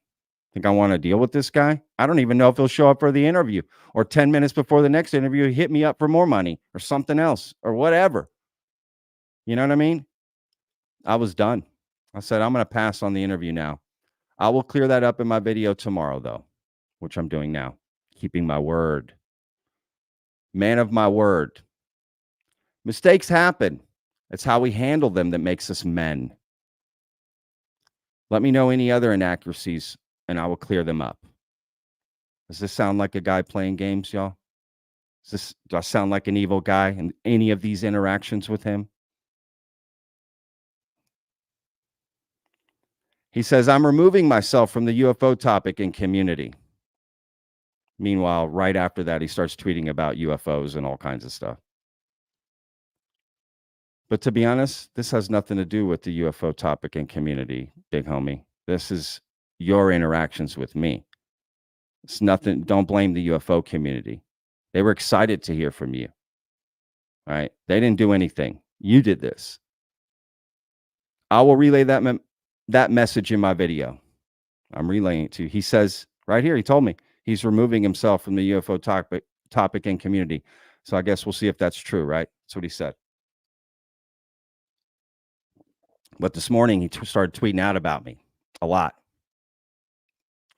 Think I want to deal with this guy? I don't even know if he'll show up for the interview. Or 10 minutes before the next interview, he hit me up for more money or something else or whatever. You know what I mean? I was done. I said, I'm going to pass on the interview now. I will clear that up in my video tomorrow, though, which I'm doing now. Keeping my word. Man of my word. Mistakes happen. It's how we handle them that makes us men. Let me know any other inaccuracies, and I will clear them up. Does this sound like a guy playing games, y'all? Do I sound like an evil guy in any of these interactions with him? He says, I'm removing myself from the UFO topic and community. Meanwhile, right after that, he starts tweeting about UFOs and all kinds of stuff. But to be honest, this has nothing to do with the UFO topic and community, big homie. This is your interactions with me. It's nothing. Don't blame the UFO community. They were excited to hear from you. All right. They didn't do anything. You did this. I will relay that message in my video. I'm relaying it to you. He says right here, he told me he's removing himself from the UFO topic and community. So I guess we'll see if that's true, right? That's what he said. But this morning, he started tweeting out about me a lot.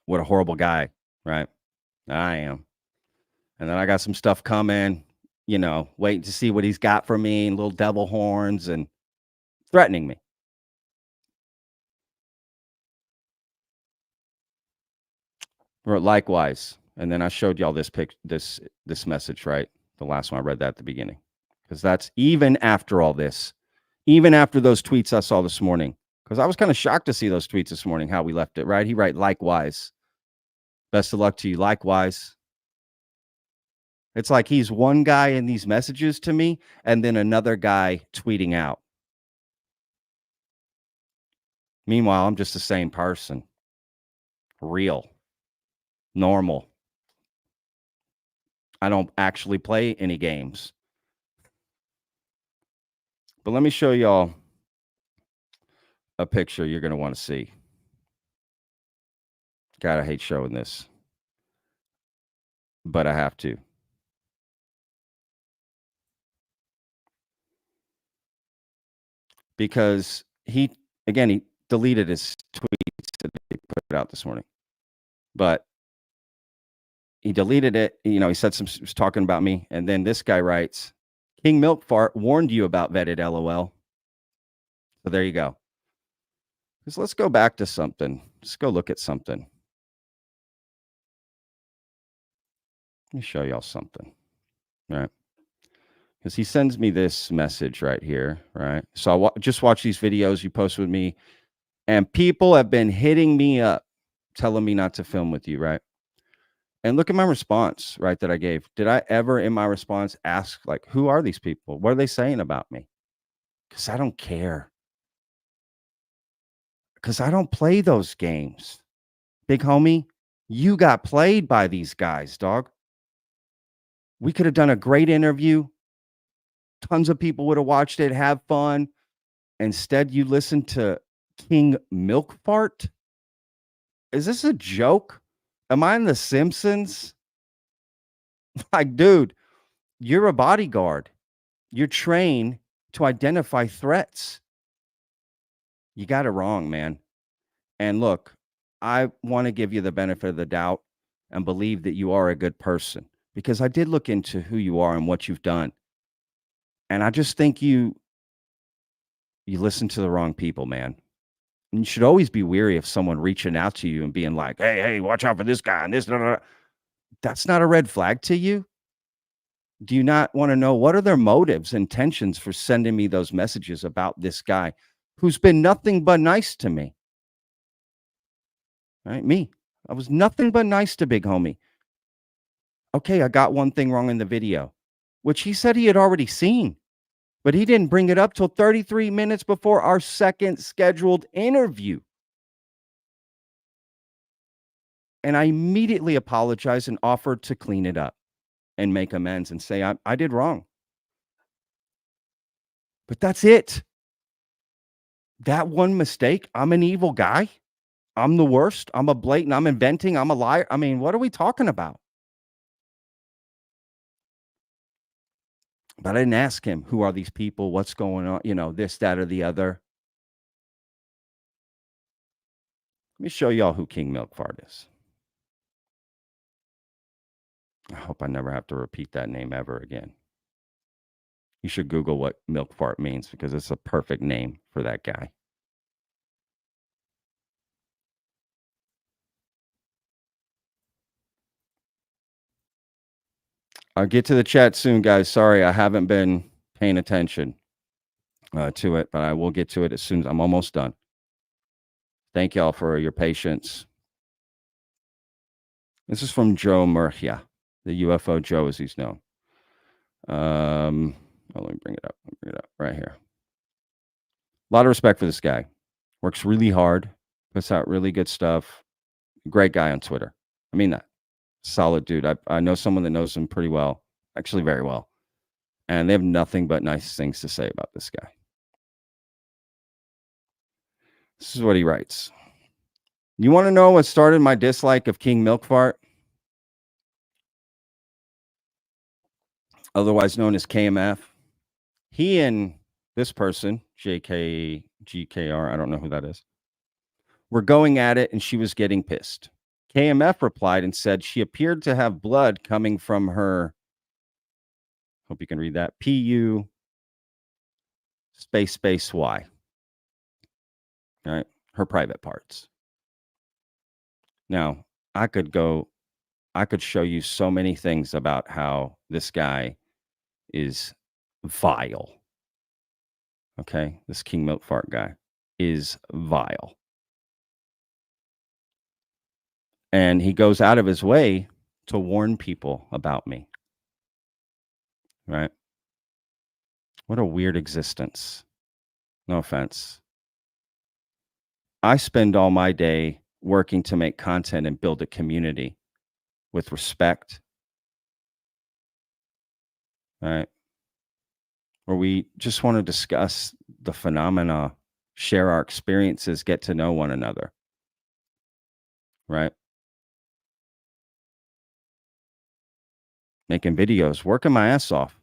What a horrible guy, right? I am. And then I got some stuff coming, waiting to see what he's got for me, and little devil horns and threatening me. Wrote likewise. And then I showed y'all this message, right? The last one I read that at the beginning. Because that's even after all this. Even after those tweets I saw this morning, because I was kind of shocked to see those tweets this morning, how we left it, right? He write likewise. Best of luck to you. Likewise. It's like he's one guy in these messages to me and then another guy tweeting out. Meanwhile, I'm just the same person. Real. Normal. I don't actually play any games. But let me show y'all a picture you're going to want to see. God, I hate showing this, but I have to. Because he deleted his tweets that he put out this morning. But he deleted it. You know, he said he was talking about me. And then this guy writes, King Milk Fart warned you about vetted, LOL. So there you go. Because let's go back to something. Let's go look at something. Let me show y'all something. All right. Because he sends me this message right here. Right. So I just watch these videos you post with me. And people have been hitting me up, telling me not to film with you. Right. And look at my response, right, that I gave. Did I ever in my response ask, like, who are these people? What are they saying about me? Because I don't care. Because I don't play those games. Big homie, you got played by these guys, dog. We could have done a great interview. Tons of people would have watched it, have fun. Instead, you listen to King Milk Fart? Is this a joke? Am I in The Simpsons? Like, dude, you're a bodyguard. You're trained to identify threats. You got it wrong, man. And look, I want to give you the benefit of the doubt and believe that you are a good person, because I did look into who you are and what you've done. And I just think you listen to the wrong people, man. And you should always be weary of someone reaching out to you and being like, hey, watch out for this guy and this. Blah, blah, blah. That's not a red flag to you. Do you not want to know what are their motives, intentions for sending me those messages about this guy who's been nothing but nice to me? Right? Me. I was nothing but nice to big homie. Okay, I got one thing wrong in the video, which he said he had already seen, but he didn't bring it up till 33 minutes before our second scheduled interview. And I immediately apologized and offered to clean it up and make amends and say, I did wrong. But that's it. That one mistake, I'm an evil guy. I'm the worst. I'm a blatant. I'm inventing. I'm a liar. I mean, what are we talking about? But I didn't ask him, who are these people? What's going on? You know, this, that, or the other. Let me show y'all who King Milk Fart is. I hope I never have to repeat that name ever again. You should Google what Milk Fart means, because it's a perfect name for that guy. I'll get to the chat soon, guys. Sorry, I haven't been paying attention to it, but I will get to it as soon as I'm almost done. Thank y'all for your patience. This is from Joe Murcia, the UFO Joe, as he's known. Let me bring it up. Right here. A lot of respect for this guy. Works really hard. Puts out really good stuff. Great guy on Twitter. I mean that. Solid dude. I know someone that knows him pretty well. Actually, very well. And they have nothing but nice things to say about this guy. This is what he writes. You want to know what started my dislike of King Milk Fart? Otherwise known as KMF. He and this person, JKGKR, I don't know who that is, were going at it, and she was getting pissed. KMF replied and said she appeared to have blood coming from her, hope you can read that, PU space Y. All right, her private parts. Now, I could show you so many things about how this guy is vile. Okay, this King Milk Fart guy is vile. And he goes out of his way to warn people about me. Right? What a weird existence. No offense. I spend all my day working to make content and build a community with respect. Right? where we just want to discuss the phenomena, share our experiences, get to know one another, right? Making videos, working my ass off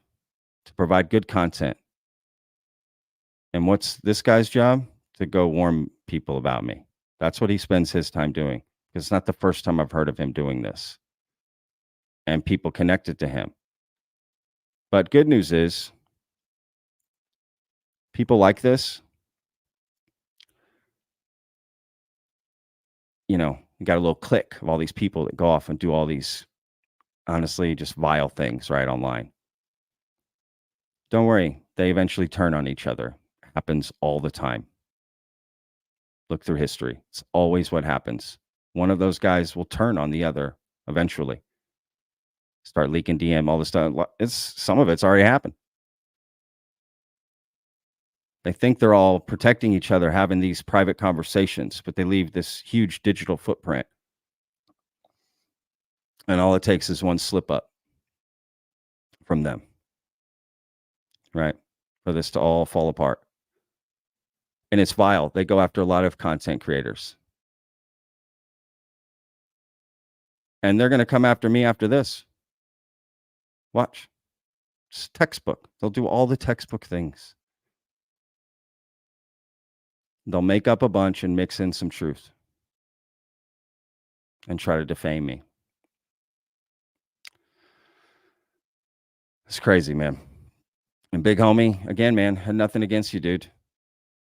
to provide good content. And what's this guy's job? To go warn people about me. That's what he spends his time doing. It's not the first time I've heard of him doing this. And people connected to him. But good news is, people like this, you know, you got a little clique of all these people that go off and do all these, honestly, just vile things right online. Don't worry, they eventually turn on each other. Happens all the time. Look through history. It's always what happens. One of those guys will turn on the other eventually. Start leaking DM, all this stuff. Some of it's already happened. They think they're all protecting each other, having these private conversations, but they leave this huge digital footprint. And all it takes is one slip up from them, right? For this to all fall apart. And it's vile. They go after a lot of content creators. And they're going to come after me after this. Watch. It's textbook. They'll do all the textbook things. They'll make up a bunch and mix in some truth and try to defame me. It's crazy, man. And big homie, again, man, had nothing against you, dude.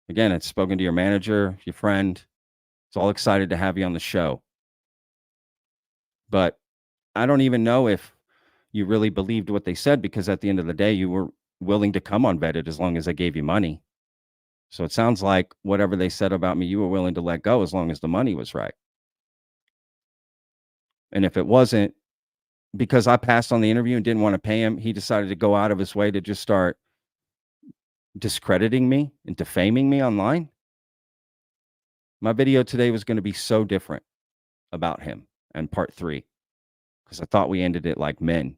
Again, I'd spoken to your manager, your friend. It's all excited to have you on the show. But I don't even know if you really believed what they said, because at the end of the day, you were willing to come on Vetted as long as I gave you money. So it sounds like whatever they said about me, you were willing to let go as long as the money was right. And if it wasn't, because I passed on the interview and didn't want to pay him, he decided to go out of his way to just start discrediting me and defaming me online. My video today was going to be so different about him and part 3, because I thought we ended it like men.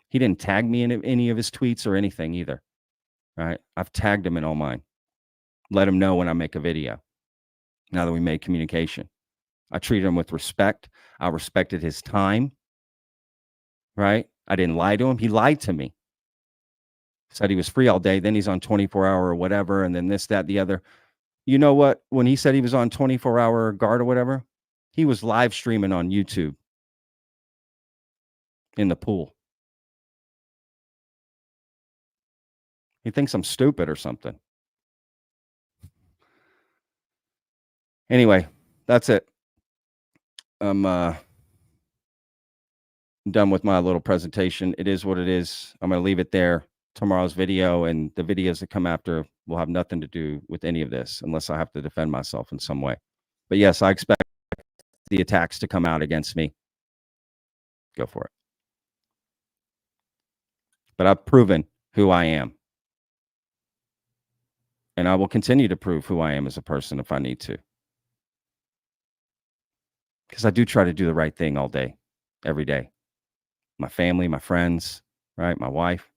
He didn't tag me in any of his tweets or anything either. Right? I've tagged him in all mine. Let him know when I make a video. Now that we made communication, I treated him with respect. I respected his time. Right? I didn't lie to him. He lied to me. Said he was free all day. Then he's on 24-hour or whatever. And then this, that, the other. You know what? When he said he was on 24-hour guard or whatever, he was live streaming on YouTube in the pool. He thinks I'm stupid or something. Anyway, that's it. I'm done with my little presentation. It is what it is. I'm going to leave it there. Tomorrow's video and the videos that come after will have nothing to do with any of this unless I have to defend myself in some way. But yes, I expect the attacks to come out against me. Go for it. But I've proven who I am. And I will continue to prove who I am as a person if I need to. Because I do try to do the right thing all day, every day. My family, my friends, right? My wife,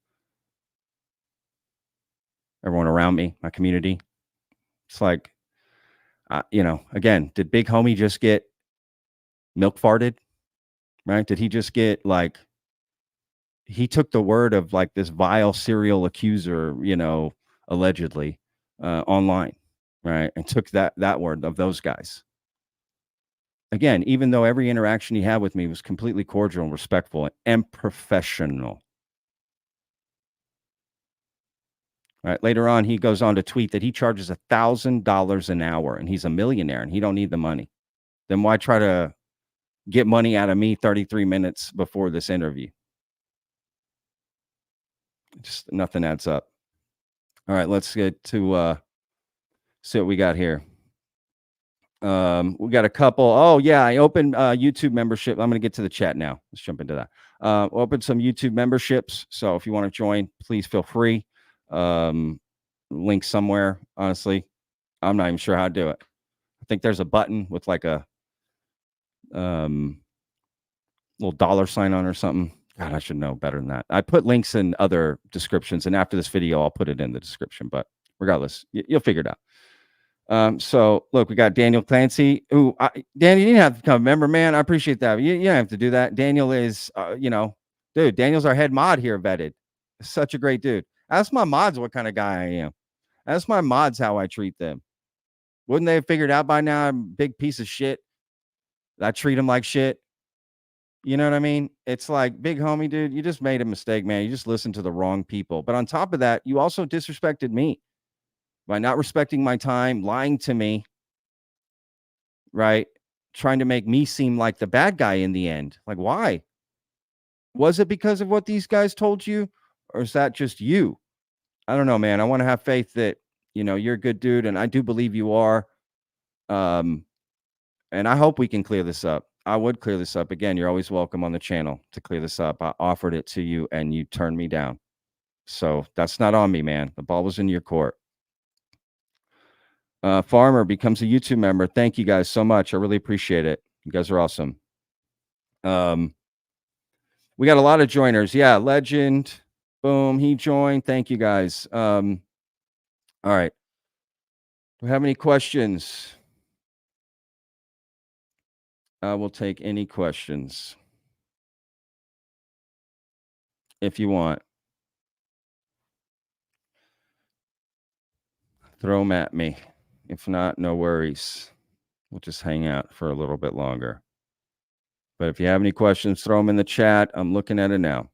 everyone around me, my community. It's like, again, did Big Homie just get milk farted? Right? Did he just get he took the word of this vile serial accuser, allegedly, online, right? And took that word of those guys. Again, even though every interaction he had with me was completely cordial and respectful and professional. Right. Later on, he goes on to tweet that he charges $1,000 an hour and he's a millionaire and he don't need the money. Then why try to get money out of me 33 minutes before this interview? Just nothing adds up. All right, let's get to see what we got here. We got a couple. Oh, yeah, I opened YouTube membership. I'm going to get to the chat now. Let's jump into that. Open some YouTube memberships. So if you want to join, please feel free. Link somewhere. Honestly, I'm not even sure how to do it. I think there's a button with a little dollar sign on or something. God, I should know better than that. I put links in other descriptions, and after this video, I'll put it in the description. But regardless, you'll figure it out. So look, we got Daniel Clancy. Ooh, Daniel, you didn't have to become a member, man. I appreciate that. You don't have to do that. Daniel is, dude, Daniel's our head mod here, Vetted. Such a great dude. Ask my mods what kind of guy I am. Ask my mods how I treat them. Wouldn't they have figured out by now I'm a big piece of shit? I treat them like shit. You know what I mean? It's like, big homie, dude, you just made a mistake, man. You just listened to the wrong people. But on top of that, you also disrespected me by not respecting my time, lying to me, right? Trying to make me seem like the bad guy in the end. Like, why? Was it because of what these guys told you? Or is that just you? I don't know, man. I want to have faith that, you're a good dude. And I do believe you are. And I hope we can clear this up. I would clear this up. Again, you're always welcome on the channel to clear this up. I offered it to you and you turned me down. So that's not on me, man. The ball was in your court. Farmer becomes a YouTube member. Thank you guys so much. I really appreciate it. You guys are awesome. We got a lot of joiners. Yeah, Legend. Boom. He joined. Thank you guys. All right. Do we have any questions? We'll take any questions if you want. Throw them at me. If not, no worries. We'll just hang out for a little bit longer. But if you have any questions, throw them in the chat. I'm looking at it now.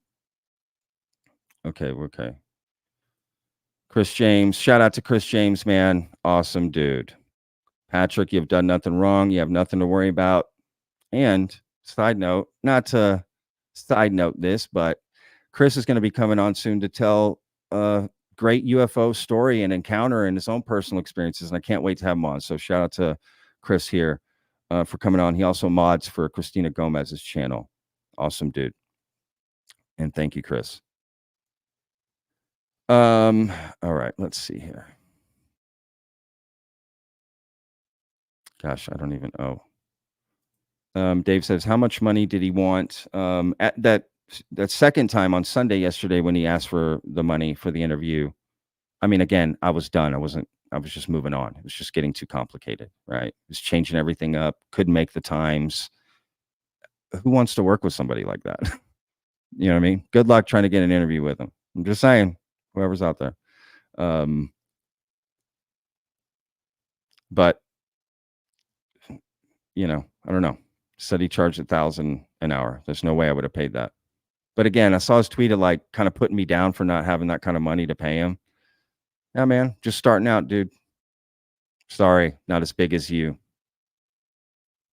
Okay. Chris James. Shout out to Chris James, man. Awesome dude. Patrick, you've done nothing wrong. You have nothing to worry about. And side note, not to side note this, but Chris is going to be coming on soon to tell a great UFO story and encounter and his own personal experiences. And I can't wait to have him on. So shout out to Chris here for coming on. He also mods for Christina Gomez's channel. Awesome dude. And thank you, Chris. All right, let's see here. Gosh, I don't even know. Dave says, how much money did he want? At that second time on Sunday yesterday when he asked for the money for the interview. I mean, again, I was done. I was just moving on. It was just getting too complicated, right? It was changing everything up. Couldn't make the times. Who wants to work with somebody like that? You know what I mean? Good luck trying to get an interview with him. I'm just saying, whoever's out there. But, I don't know. Said he charged $1,000 an hour. There's no way I would have paid that. But again, I saw his tweet of like kind of putting me down for not having that kind of money to pay him. Yeah, man, just starting out, dude. Sorry, not as big as you.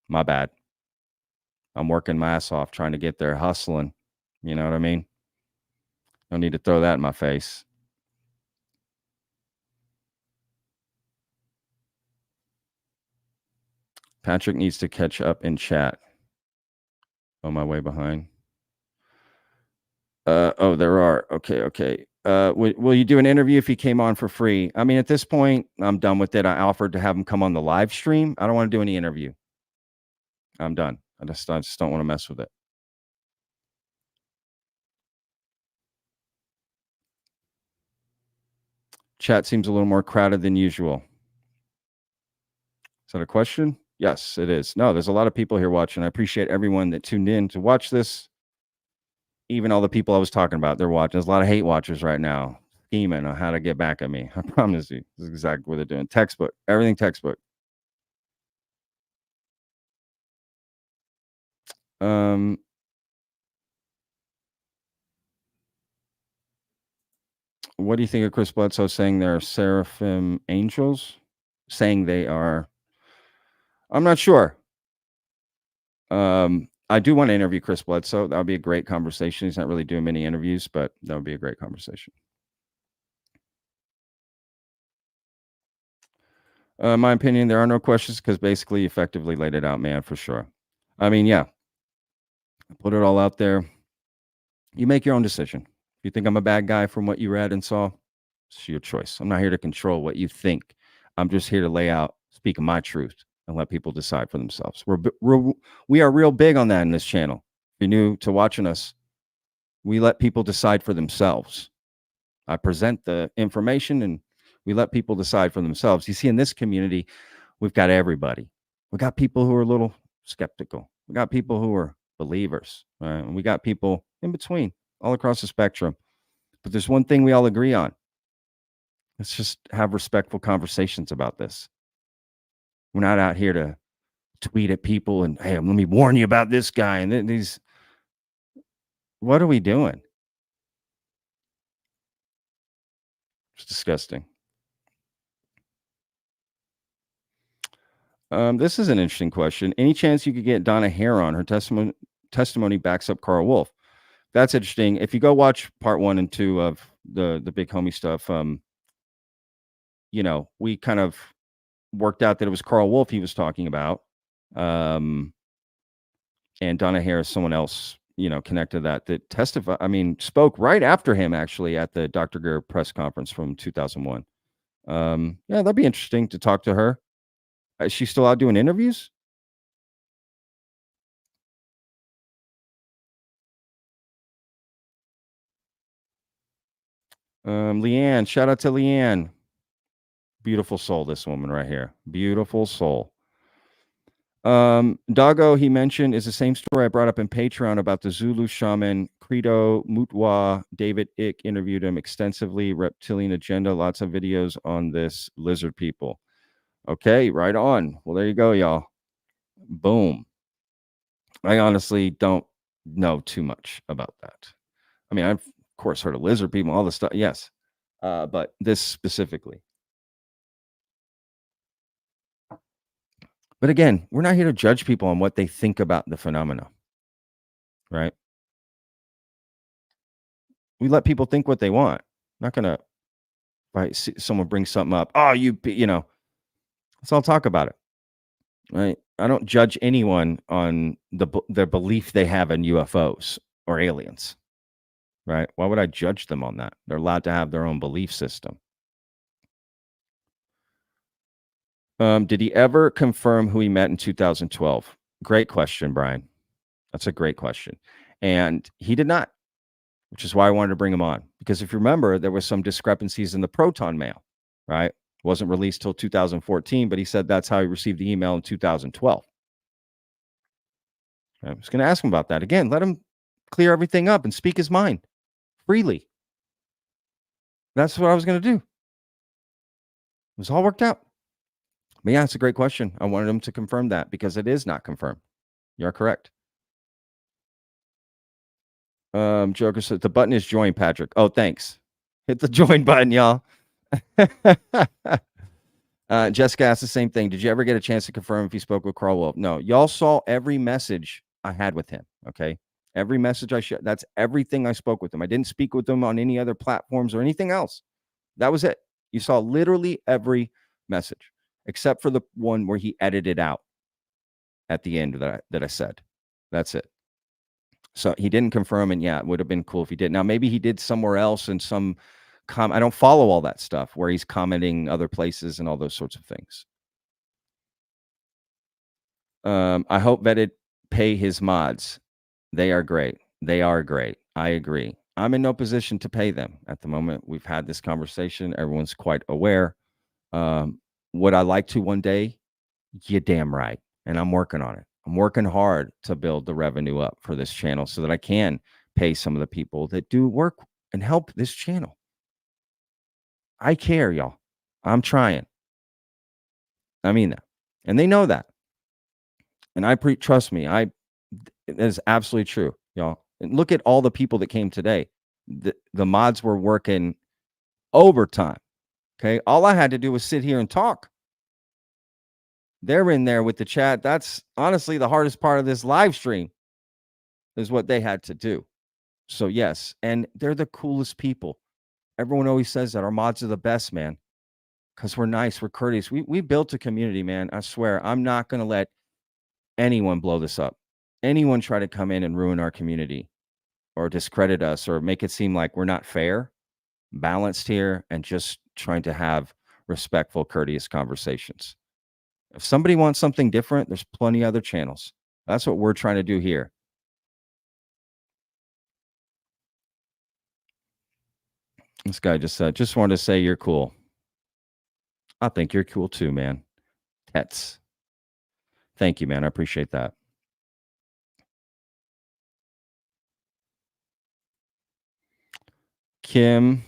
My bad. I'm working my ass off trying to get there, hustling. You know what I mean? No need to throw that in my face. Patrick needs to catch up in chat. On my way behind. Oh, there are. Okay. Will you do an interview if he came on for free? I mean, at this point, I'm done with it. I offered to have him come on the live stream. I don't want to do any interview. I'm done. I just don't want to mess with it. Chat seems a little more crowded than usual. Is that a question? Yes, it is. No, there's a lot of people here watching. I appreciate everyone that tuned in to watch this. Even all the people I was talking about, they're watching. There's a lot of hate watchers right now scheming on how to get back at me. I promise you, this is exactly what they're doing. Textbook, everything textbook. What do you think of Chris Bledsoe saying they're seraphim angels? Saying they are. I'm not sure. I do want to interview Chris Bledsoe. That would be a great conversation. He's not really doing many interviews, but that would be a great conversation. My opinion, there are no questions because basically effectively laid it out, man, for sure. I mean, yeah. Put it all out there. You make your own decision. If you think I'm a bad guy from what you read and saw, it's your choice. I'm not here to control what you think. I'm just here to lay out, speak my truth, and let people decide for themselves. We are real big on that in this channel. If you're new to watching us, We let people decide for themselves. I present the information and we let people decide for themselves. You see, in this community, we've got everybody. We got people who are a little skeptical. We got people who are believers. Right? And we got people in between, all across the spectrum. But there's one thing we all agree on. Let's just have respectful conversations about this. We're not out here to tweet at people and, hey, let me warn you about this guy. And these, what are we doing? It's disgusting. This is an interesting question. Any chance you could get Donna Hare on? Her testimony backs up Carl Wolf. That's interesting. If you go watch part 1 and 2 of the big homie stuff, we kind of worked out that it was Carl Wolf he was talking about. And Donna Hare is someone else, connected that spoke right after him, actually, at the Dr. Greer press conference from 2001. Yeah, that'd be interesting to talk to her. Is she still out doing interviews? Leanne, shout out to Leanne. Beautiful soul, this woman right here. Beautiful soul. Doggo, he mentioned, is the same story I brought up in Patreon about the Zulu shaman Credo Mutwa. David Ick interviewed him extensively. Reptilian agenda. Lots of videos on this. Lizard people. Okay, right on. Well, there you go, y'all. Boom. I honestly don't know too much about that. I mean, I've, of course, heard of lizard people, all this stuff. Yes. But this specifically. But again, we're not here to judge people on what they think about the phenomena, right? We let people think what they want. Not going to, someone brings something up. Oh, let's all talk about it, right? I don't judge anyone on their belief they have in UFOs or aliens, right? Why would I judge them on that? They're allowed to have their own belief system. Did he ever confirm who he met in 2012? Great question, Brian. That's a great question. And he did not, which is why I wanted to bring him on. Because if you remember, there was some discrepancies in the Proton mail, right? It wasn't released till 2014, but he said that's how he received the email in 2012. I was going to ask him about that. Again, let him clear everything up and speak his mind freely. That's what I was going to do. It was all worked out. But yeah, it's a great question. I wanted him to confirm that because it is not confirmed. You're correct. Joker said the button is join, Patrick. Oh, thanks. Hit the join button, y'all. Jessica asked the same thing. Did you ever get a chance to confirm if he spoke with Carl Wolf? No. Y'all saw every message I had with him. Okay. Every message I shared. That's everything I spoke with him. I didn't speak with him on any other platforms or anything else. That was it. You saw literally every message, except for the one where he edited out at the end that I said. That's it. So he didn't confirm, and yeah, it would have been cool if he did. Now, maybe he did somewhere else in some I don't follow all that stuff where he's commenting other places and all those sorts of things. I hope Vetted pay his mods. They are great. They are great. I agree. I'm in no position to pay them at the moment. We've had this conversation. Everyone's quite aware. Would I like to one day? You're damn right. And I'm working on it. I'm working hard to build the revenue up for this channel so that I can pay some of the people that do work and help this channel. I care, y'all. I'm trying. I mean that. And they know that. And trust me, that is absolutely true, y'all. And look at all the people that came today. The mods were working overtime. Okay. All I had to do was sit here and talk. They're in there with the chat. That's honestly the hardest part of this live stream is what they had to do. So yes, and they're the coolest people. Everyone always says that our mods are the best, man, because we're nice, we're courteous. We built a community, man. I swear, I'm not going to let anyone blow this up. Anyone try to come in and ruin our community or discredit us or make it seem like we're not fair, balanced here, and just trying to have respectful, courteous conversations. If somebody wants something different, there's plenty of other channels. That's what we're trying to do here. This guy just said, just wanted to say you're cool. I think you're cool too, man. Tets. Thank you, man. I appreciate that. Kim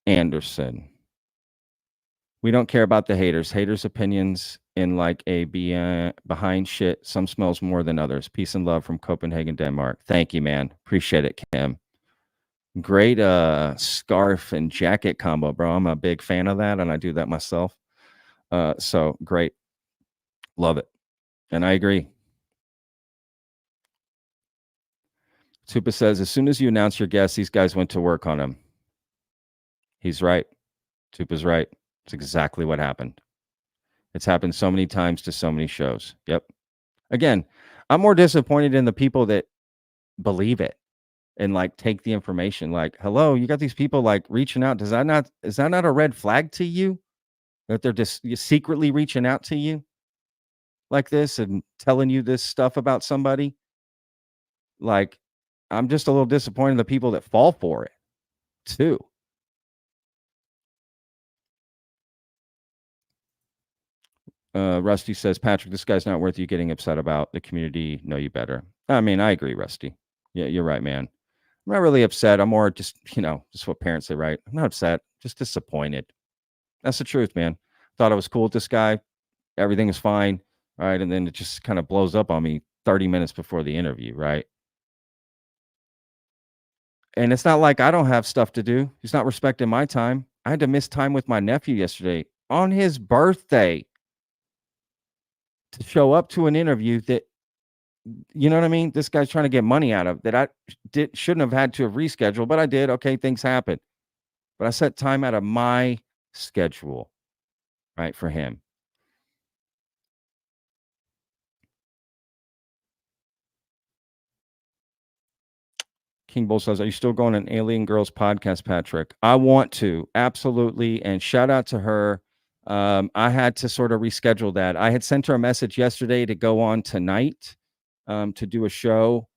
Anderson. We don't care about the haters. Haters' opinions in like a behind shit. Some smells more than others. Peace and love from Copenhagen, Denmark. Thank you, man. Appreciate it, Kim. Great scarf and jacket combo, bro. I'm a big fan of that, and I do that myself. So great. Love it. And I agree. Tupa says, as soon as you announce your guest, these guys went to work on him. He's right. Tupa's right. It's exactly what happened. It's happened so many times to so many shows. Yep. Again, I'm more disappointed in the people that believe it and like take the information. Like, hello, you got these people like reaching out. Is that not a red flag to you? That they're just secretly reaching out to you like this and telling you this stuff about somebody? Like, I'm just a little disappointed in the people that fall for it too. Rusty says, Patrick, this guy's not worth you getting upset about. The community know you better. I mean, I agree, Rusty. Yeah, you're right, man. I'm not really upset. I'm more just, just what parents say, right? I'm not upset, just disappointed. That's the truth, man. Thought I was cool with this guy. Everything was fine, right? And then it just kind of blows up on me 30 minutes before the interview, right? And it's not like I don't have stuff to do. He's not respecting my time. I had to miss time with my nephew yesterday on his birthday to show up to an interview that, you know what I mean? This guy's trying to get money out of that I shouldn't have had to have rescheduled, but I did. Okay, things happen. But I set time out of my schedule, right, for him. King Bull says, are you still going on Alien Girls podcast, Patrick? I want to, absolutely. And shout out to her. I had to sort of reschedule that. I had sent her a message yesterday to go on tonight to do a show,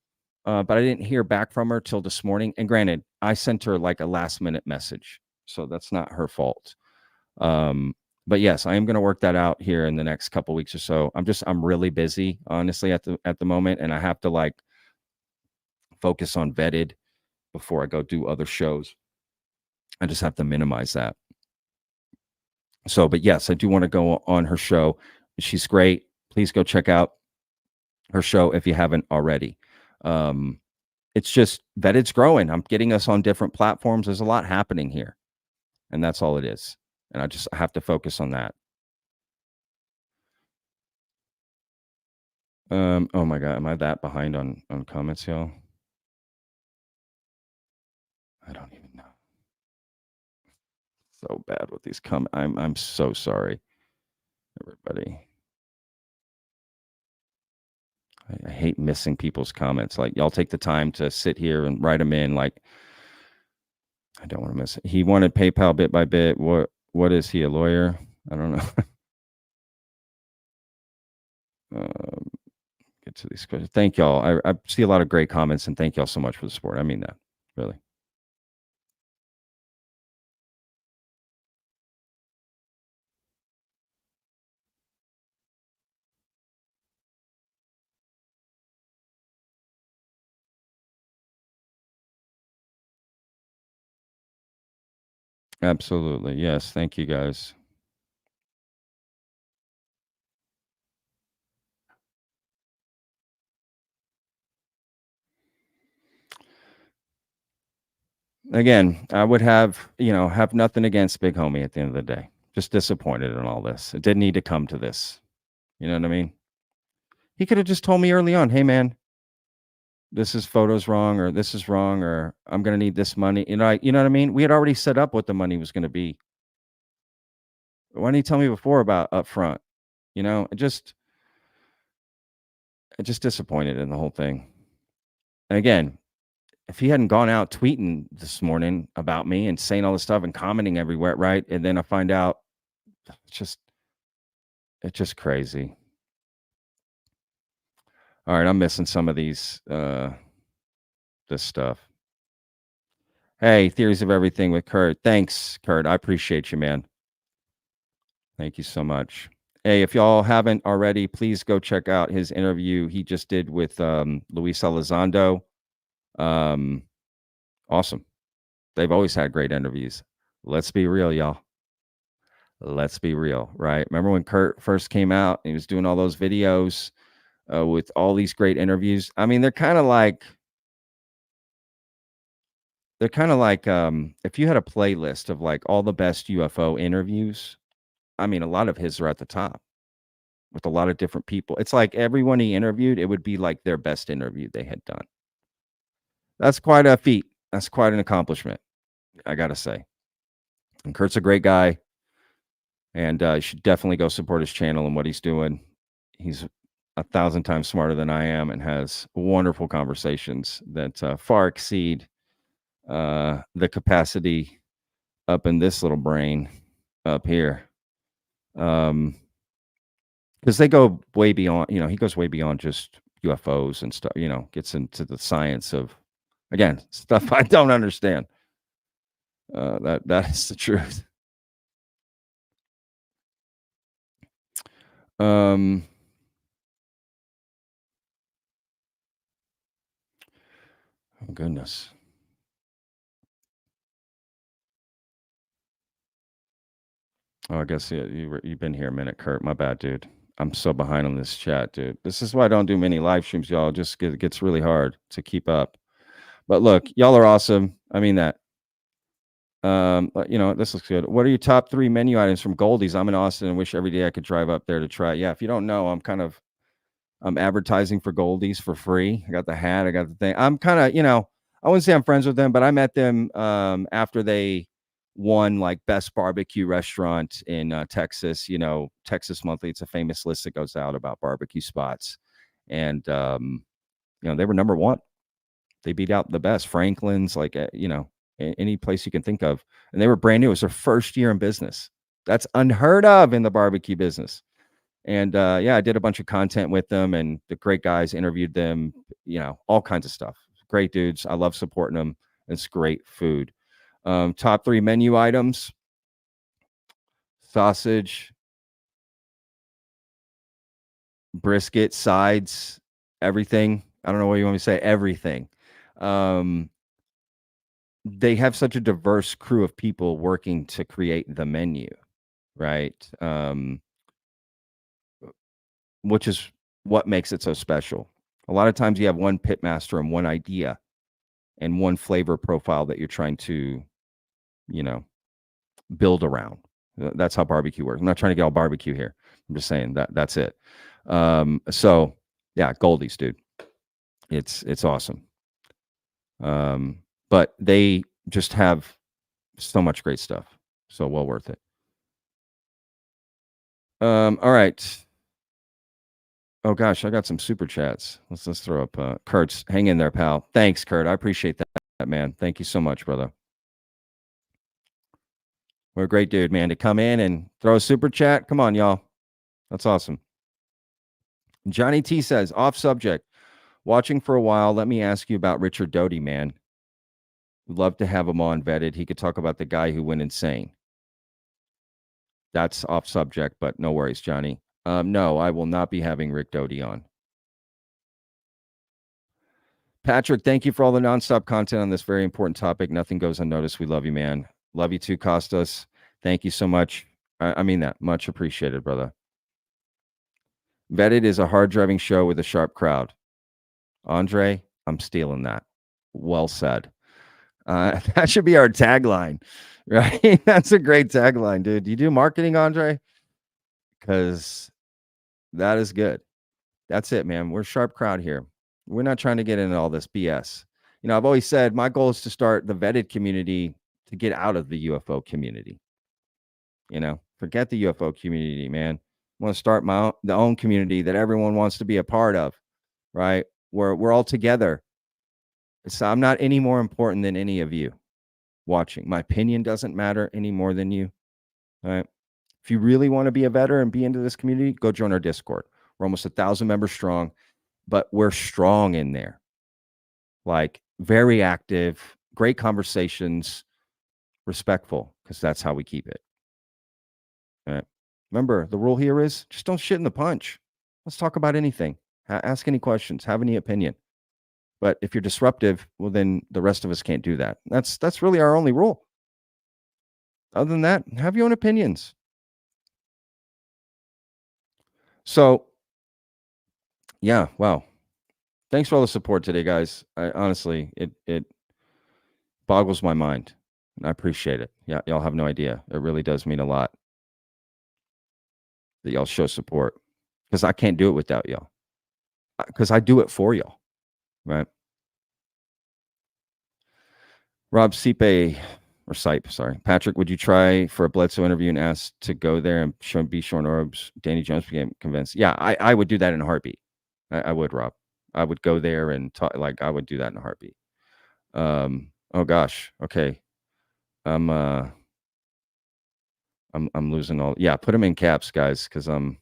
but I didn't hear back from her till this morning. And granted, I sent her like a last minute message, so that's not her fault. But yes, I am going to work that out here in the next couple weeks or so. I'm really busy, honestly, at the moment, and I have to like focus on Vetted before I go do other shows. I just have to minimize that. So, but yes, I do want to go on her show. She's great. Please go check out her show if you haven't already. It's just Vetted's growing. I'm getting us on different platforms. There's a lot happening here, and that's all it is. And I just have to focus on that. Oh my God, am I that behind on comments, y'all? I don't even know. So bad with these comments. I'm so sorry, everybody. I hate missing people's comments. Like, y'all take the time to sit here and write them in. Like, I don't want to miss it. He wanted PayPal bit by bit. What is he, a lawyer? I don't know. Get to these questions. Thank y'all. I see a lot of great comments, and thank y'all so much for the support. I mean that, really. Absolutely. Yes. Thank you, guys. Again, I would have nothing against Big Homie at the end of the day. Just disappointed in all this. It didn't need to come to this. You know what I mean? He could have just told me early on, hey, man, this is photos wrong, or this is wrong, or I'm going to need this money. You know what I mean? We had already set up what the money was going to be. Why didn't he tell me before about upfront? It just disappointed in the whole thing. And again, if he hadn't gone out tweeting this morning about me and saying all this stuff and commenting everywhere, right? And then I find out it's just crazy. All right, I'm missing some of these this stuff. Hey, Theories of Everything with Kurt. Thanks, Kurt. I appreciate you, man. Thank you so much. Hey, if y'all haven't already, please go check out his interview he just did with Luis Elizondo. Awesome. They've always had great interviews. Let's be real, y'all. Let's be real, right? Remember when Kurt first came out? He was doing all those videos with all these great interviews. I mean, they're kind of like if you had a playlist of like all the best UFO interviews. I mean, a lot of his are at the top with a lot of different people. It's like everyone he interviewed, it would be like their best interview they had done. That's quite a feat. That's quite an accomplishment, I gotta say. And Kurt's a great guy, and you should definitely go support his channel and what he's doing. He's 1,000 times smarter than I am and has wonderful conversations that far exceed the capacity up in this little brain up here. Because they go way beyond, he goes way beyond just UFOs and stuff, gets into the science of, again, stuff I don't understand. That is the truth. Oh goodness. Oh, I guess you've been here a minute, Kurt. My bad, dude. I'm so behind on this chat, dude. This is why I don't do many live streams, y'all. It gets really hard to keep up. But look, y'all are awesome. I mean that. This looks good. What are your top 3 menu items from Goldie's? I'm in Austin and wish every day I could drive up there to try. Yeah, if you don't know, I'm advertising for Goldie's for free. I got the hat, I got the thing. I'm kind of, I wouldn't say I'm friends with them, but I met them after they won like best barbecue restaurant in Texas. Texas Monthly. It's a famous list that goes out about barbecue spots, and they were number 1. They beat out the best Franklin's, like any place you can think of, and they were brand new. It was their first year in business. That's unheard of in the barbecue business. And I did a bunch of content with them, and the great guys interviewed them, all kinds of stuff. Great dudes. I love supporting them. It's great food. Top 3 menu items: sausage, brisket, sides, everything. I don't know what you want me to say. Everything. They have such a diverse crew of people working to create the menu, right? Which is what makes it so special. A lot of times you have one pitmaster and one idea and one flavor profile that you're trying to, build around. That's how barbecue works. I'm not trying to get all barbecue here. I'm just saying that's it. So yeah, Goldie's, dude. It's awesome. But they just have so much great stuff. So well worth it. All right. Oh gosh, I got some super chats. Let's throw up Kurt's. Hang in there, pal. Thanks, Kurt. I appreciate that, man. Thank you so much, brother. What a great dude, man, to come in and throw a super chat. Come on, y'all. That's awesome. Johnny T says, off subject. Watching for a while. Let me ask you about Richard Doty, man. We'd love to have him on vetted. He could talk about the guy who went insane. That's off subject, but no worries, Johnny. No, I will not be having Rick Doty on. Patrick, thank you for all the nonstop content on this very important topic. Nothing goes unnoticed. We love you, man. Love you too, Costas. Thank you so much. I mean that. Much appreciated, brother. Vetted is a hard-driving show with a sharp crowd. Andre, I'm stealing that. Well said. That should be our tagline, right? That's a great tagline, dude. Do you do marketing, Andre? Because that is good. That's it, man. We're a sharp crowd here. We're not trying to get into all this BS. I've always said my goal is to start the vetted community to get out of the UFO community. Forget the UFO community, man. I want to start the own community that everyone wants to be a part of, right? Where we're all together. So I'm not any more important than any of you watching. My opinion doesn't matter any more than you. All right. If you really want to be a veteran and be into this community, go join our Discord. We're almost 1,000 members strong, but we're strong in there. Like very active, great conversations, respectful, because that's how we keep it. All right. Remember, the rule here is just don't shit in the punch. Let's talk about anything. Ask any questions. Have any opinion. But if you're disruptive, well, then the rest of us can't do that. That's really our only rule. Other than that, have your own opinions. So, yeah, wow. Thanks for all the support today, guys. Honestly, it boggles my mind, and I appreciate it. Yeah, y'all have no idea. It really does mean a lot that y'all show support, because I can't do it without y'all. Because I do it for y'all, right? Rob Sipe, or Sipe, sorry. Patrick, would you try for a Bledsoe interview and ask to go there and be Sean Orbs? Danny Jones became convinced. Yeah, I would do that in a heartbeat. I would, Rob. I would go there and talk. Like, I would do that in a heartbeat. Oh gosh. Okay. I'm losing all. Yeah, put them in caps, guys, because I'm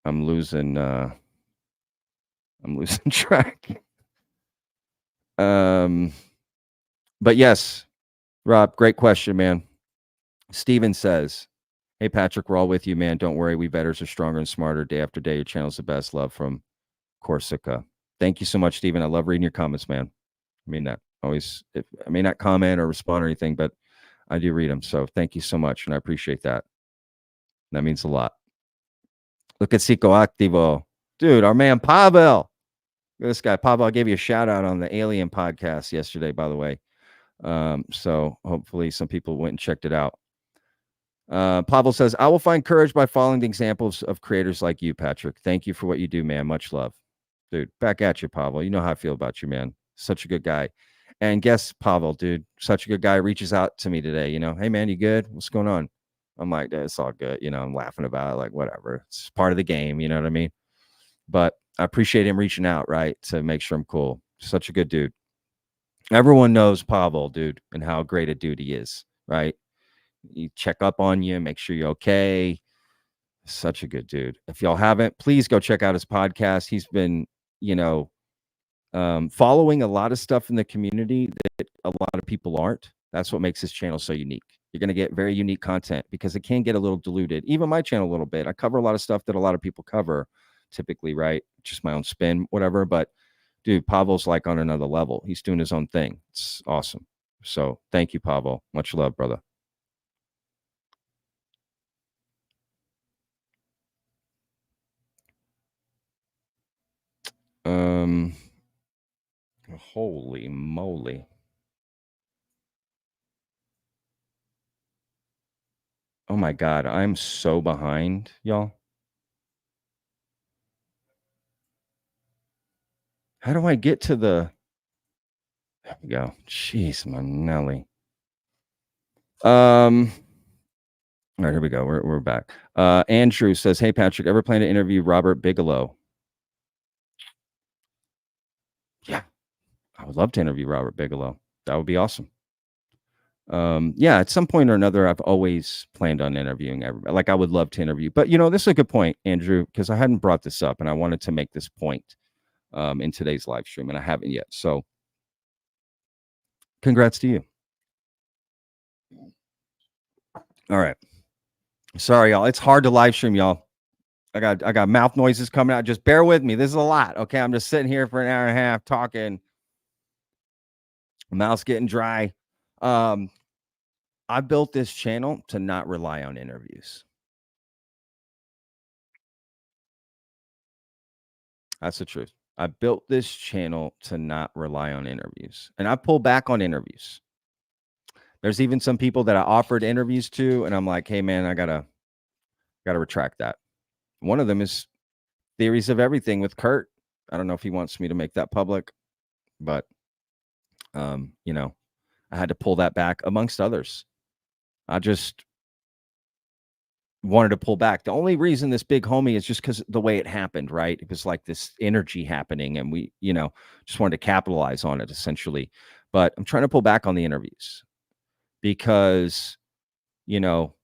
losing. I'm losing track. But yes, Rob, great question, man. Steven says, hey, Patrick, we're all with you, man. Don't worry. We bettors are stronger and smarter day after day. Your channel's the best. Love from Corsica. Thank you so much, Steven. I love reading your comments, man. I mean that always. I may not comment or respond or anything, but I do read them. So thank you so much, and I appreciate that. That means a lot. Look at Psicoactivo. Dude, our man Pavel. This guy, Pavel, I gave you a shout out on the Alien podcast yesterday, by the way. So hopefully some people went and checked it out. Pavel says, I will find courage by following the examples of creators like you, Patrick. Thank you for what you do, man. Much love. Dude, back at you, Pavel. You know how I feel about you, man. Such a good guy. And guess Pavel, dude, such a good guy, reaches out to me today. You know, hey, man, you good? What's going on? I'm like, it's all good. You know, I'm laughing about it, like, whatever. It's part of the game. You know what I mean? But I appreciate him reaching out, right, to make sure I'm cool. Such a good dude. Everyone knows Pavel, dude, and how great a dude he is, right? You check up on you, make sure you're okay. Such a good dude. If y'all haven't, please go check out his podcast. He's been, following a lot of stuff in the community that a lot of people aren't. That's what makes his channel so unique. You're going to get very unique content because it can get a little diluted. Even my channel a little bit. I cover a lot of stuff that a lot of people cover typically, right? Just my own spin, whatever. But dude, Pavel's like on another level. He's doing his own thing. It's awesome. So thank you, Pavel. Much love, brother. Holy moly. Oh my God, I'm so behind, y'all. How do I get to the... There we go. Jeez, my Nelly. All right, here we go. We're back. Andrew says, hey, Patrick, ever plan to interview Robert Bigelow? Yeah, I would love to interview Robert Bigelow. That would be awesome. Yeah, at some point or another, I've always planned on interviewing everybody. Like, I would love to interview. But, this is a good point, Andrew, because I hadn't brought this up, and I wanted to make this point in today's live stream, and I haven't yet. So congrats to you. All right. Sorry, y'all. It's hard to live stream, y'all. I got mouth noises coming out. Just bear with me. This is a lot. Okay. I'm just sitting here for an hour and a half talking. Mouth's getting dry. I built this channel to not rely on interviews. That's the truth. I built this channel to not rely on interviews. And I pull back on interviews. There's even some people that I offered interviews to, and I'm like, hey, man, I gotta retract that. One of them is Theories of Everything with Kurt. I don't know if he wants me to make that public, but, I had to pull that back amongst others. I just wanted to pull back. The only reason this big homie is just because the way it happened, right? It was like this energy happening, and we, just wanted to capitalize on it essentially. But I'm trying to pull back on the interviews because, again,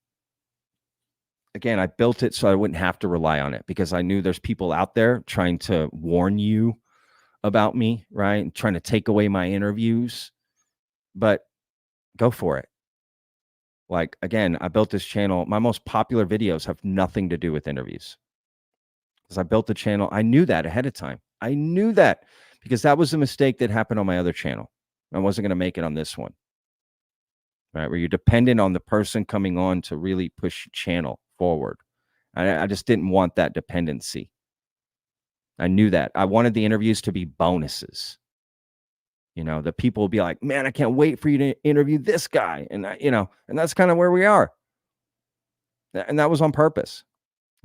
I built it so I wouldn't have to rely on it, because I knew there's people out there trying to warn you about me, right? And trying to take away my interviews, but go for it. Like, again, I built this channel. My most popular videos have nothing to do with interviews. Because I built the channel. I knew that ahead of time. I knew that because that was a mistake that happened on my other channel. I wasn't going to make it on this one. Right? Where you're dependent on the person coming on to really push your channel forward. I just didn't want that dependency. I knew that. I wanted the interviews to be bonuses. You know, the people will be like, man, I can't wait for you to interview this guy. And, and that's kind of where we are. And that was on purpose.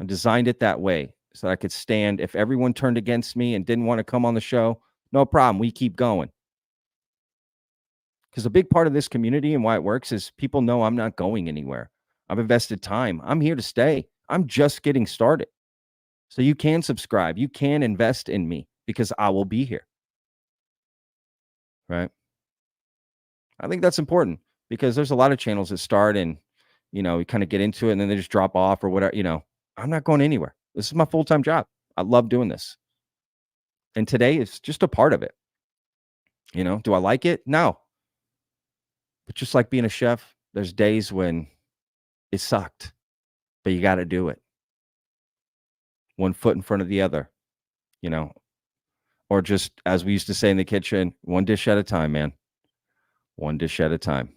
I designed it that way so that I could stand. If everyone turned against me and didn't want to come on the show, no problem. We keep going. Because a big part of this community and why it works is people know I'm not going anywhere. I've invested time. I'm here to stay. I'm just getting started. So you can subscribe. You can invest in me because I will be here. Right? I think that's important because there's a lot of channels that start and, we kind of get into it and then they just drop off or whatever. I'm not going anywhere. This is my full-time job. I love doing this. And today is just a part of it. Do I like it? No. But just like being a chef, there's days when it sucked, but you got to do it. One foot in front of the other, or just as we used to say in the kitchen, one dish at a time, man. One dish at a time.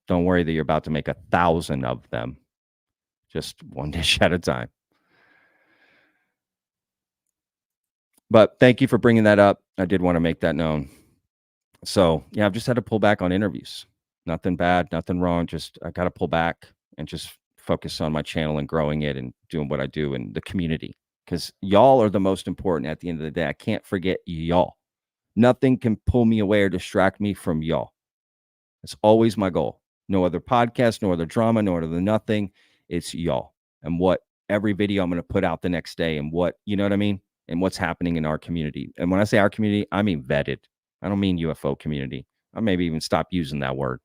Don't worry that you're about to make 1,000 of them. Just one dish at a time. But thank you for bringing that up. I did want to make that known. So, yeah, I've just had to pull back on interviews. Nothing bad, nothing wrong. Just I got to pull back and just focus on my channel and growing it and doing what I do in the community. Because y'all are the most important at the end of the day. I can't forget y'all. Nothing can pull me away or distract me from y'all. It's always my goal. No other podcast, no other drama, no other nothing. It's y'all. And what every video I'm going to put out the next day and what, you know what I mean? And what's happening in our community. And when I say our community, I mean vetted. I don't mean UFO community. I maybe even stop using that word.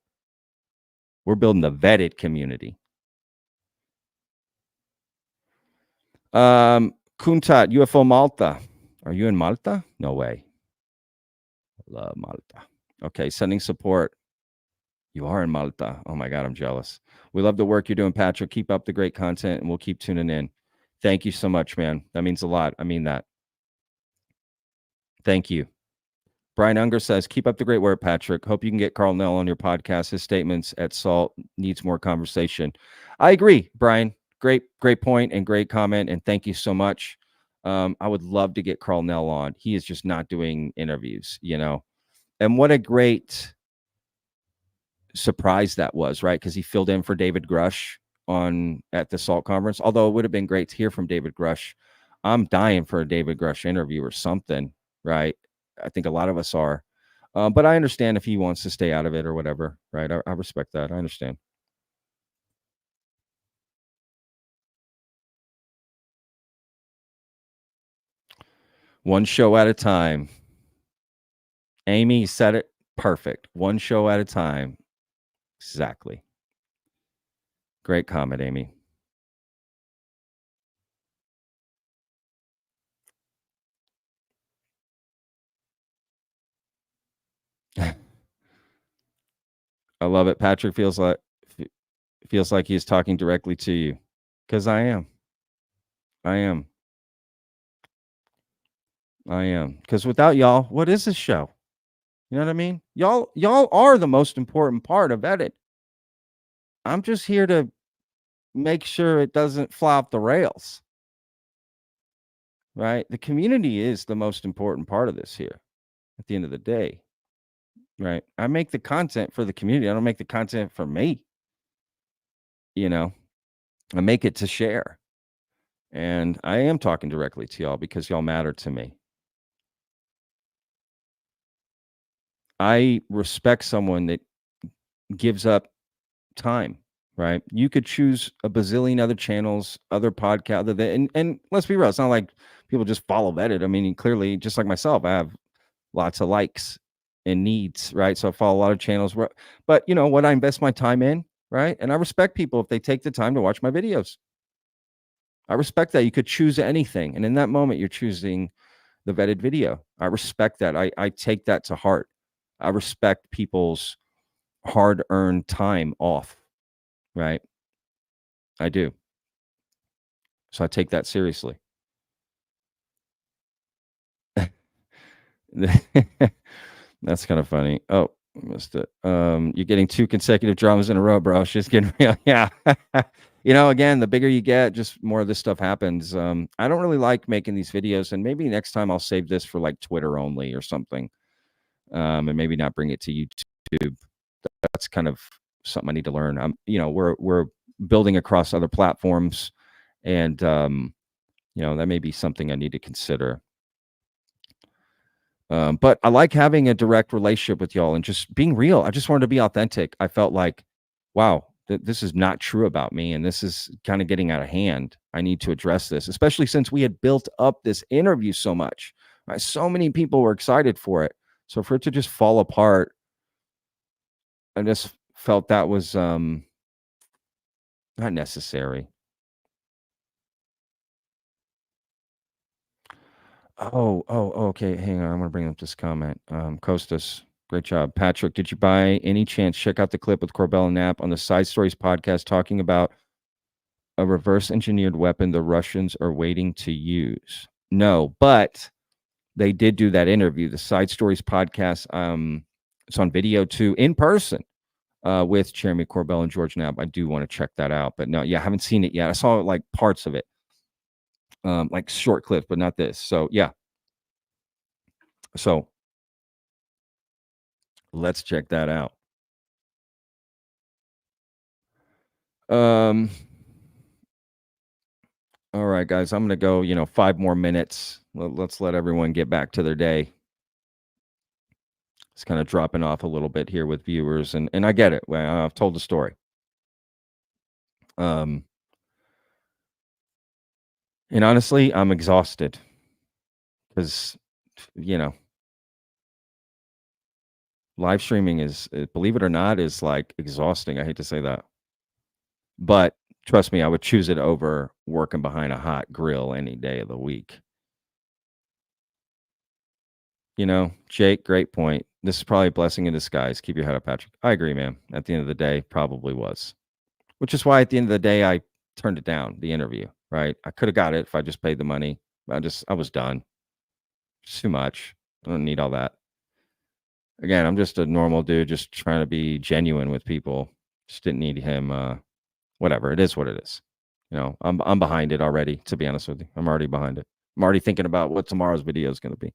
We're building the vetted community. Kuntat, UFO Malta. Are you in Malta? No way. Love Malta. Okay, sending support. You are in Malta. Oh my God, I'm jealous. We love the work you're doing, Patrick. Keep up the great content and we'll keep tuning in. Thank you so much, man. That means a lot. I mean that. Thank you. Brian Unger says, keep up the great work, Patrick. Hope you can get Carl Nell on your podcast. His statements at SALT needs more conversation. I agree, Brian. Great point and great comment. And thank you so much. I would love to get Carl Nell on. He is just not doing interviews, And what a great surprise that was, right? Because he filled in for David Grush at the SALT conference. Although it would have been great to hear from David Grush. I'm dying for a David Grush interview or something, right? I think a lot of us are. But I understand if he wants to stay out of it or whatever, right? I respect that. I understand. One show at a time. Amy said it perfect. One show at a time. Exactly. Great comment, Amy. I love it. Patrick feels like he's talking directly to you. Because I am. Because without y'all, what is this show? You know what I mean? Y'all are the most important part of Edit. I'm just here to make sure it doesn't fly off the rails. Right? The community is the most important part of this here at the end of the day. Right? I make the content for the community. I don't make the content for me. I make it to share. And I am talking directly to y'all because y'all matter to me. I respect someone that gives up time, right? You could choose a bazillion other channels, other podcasts, and let's be real, it's not like people just follow Vetted. I mean, clearly, just like myself, I have lots of likes and needs, right? So I follow a lot of channels, but you know what I invest my time in, right? And I respect people if they take the time to watch my videos. I respect that. You could choose anything. And in that moment, you're choosing the vetted video. I respect that. I take that to heart. I respect people's hard-earned time off, right? I do. So I take that seriously. That's kind of funny. Oh, missed it. You're getting 2 consecutive dramas in a row, bro. It's just getting real. Yeah. Again, the bigger you get, just more of this stuff happens. I don't really like making these videos, and maybe next time I'll save this for like Twitter only or something. And maybe not bring it to YouTube. That's kind of something I need to learn. We're building across other platforms, and that may be something I need to consider. But I like having a direct relationship with y'all and just being real. I just wanted to be authentic. I felt like, wow, this is not true about me, and this is kind of getting out of hand. I need to address this, especially since we had built up this interview so much. Right? So many people were excited for it. So for it to just fall apart, I just felt that was not necessary. Okay. Hang on. I'm going to bring up this comment. Costas, great job. Patrick, did you by any chance check out the clip with Corbell and Knapp on the Side Stories podcast talking about a reverse engineered weapon the Russians are waiting to use? No, but they did do that interview. The Side Stories podcast, it's on video too, in person, with Jeremy Corbell and George Knapp. I do want to check that out. But no, I haven't seen it yet. I saw like parts of it. Like short clips, but not this. So yeah. So let's check that out. All right, guys, I'm gonna go, 5 more minutes. Let's let everyone get back to their day. It's kind of dropping off a little bit here with viewers, and I get it. Well, I've told the story. And honestly, I'm exhausted because, live streaming is, believe it or not, is like exhausting. I hate to say that, but trust me, I would choose it over working behind a hot grill any day of the week. Jake, great point. This is probably a blessing in disguise. Keep your head up, Patrick. I agree, man. At the end of the day, probably was. Which is why at the end of the day, I turned it down, the interview, right? I could have got it if I just paid the money. I was done. It's too much. I don't need all that. Again, I'm just a normal dude, just trying to be genuine with people. Just didn't need him. Whatever. It is what it is. I'm behind it already, to be honest with you. I'm already behind it. I'm already thinking about what tomorrow's video is going to be.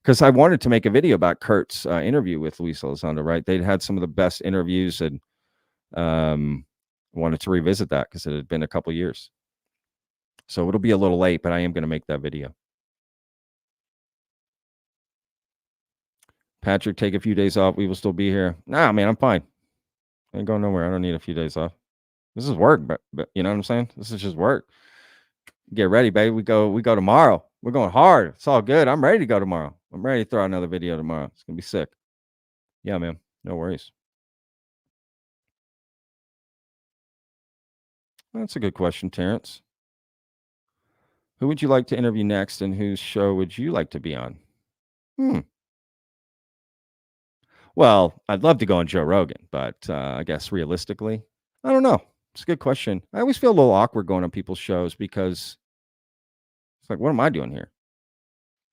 Because I wanted to make a video about Kurt's interview with Luis Elizondo, right? They'd had some of the best interviews, and wanted to revisit that because it had been a couple years. So it'll be a little late, but I am going to make that video. Patrick, take a few days off. We will still be here. Nah, man, I'm fine. I ain't going nowhere. I don't need a few days off. This is work, but you know what I'm saying? This is just work. Get ready, baby. We go tomorrow. We're going hard. It's all good. I'm ready to go tomorrow. I'm ready to throw out another video tomorrow. It's going to be sick. Yeah, man. No worries. That's a good question, Terrence. Who would you like to interview next, and whose show would you like to be on? Well, I'd love to go on Joe Rogan, but I guess realistically, I don't know. It's a good question. I always feel a little awkward going on people's shows because it's like, what am I doing here?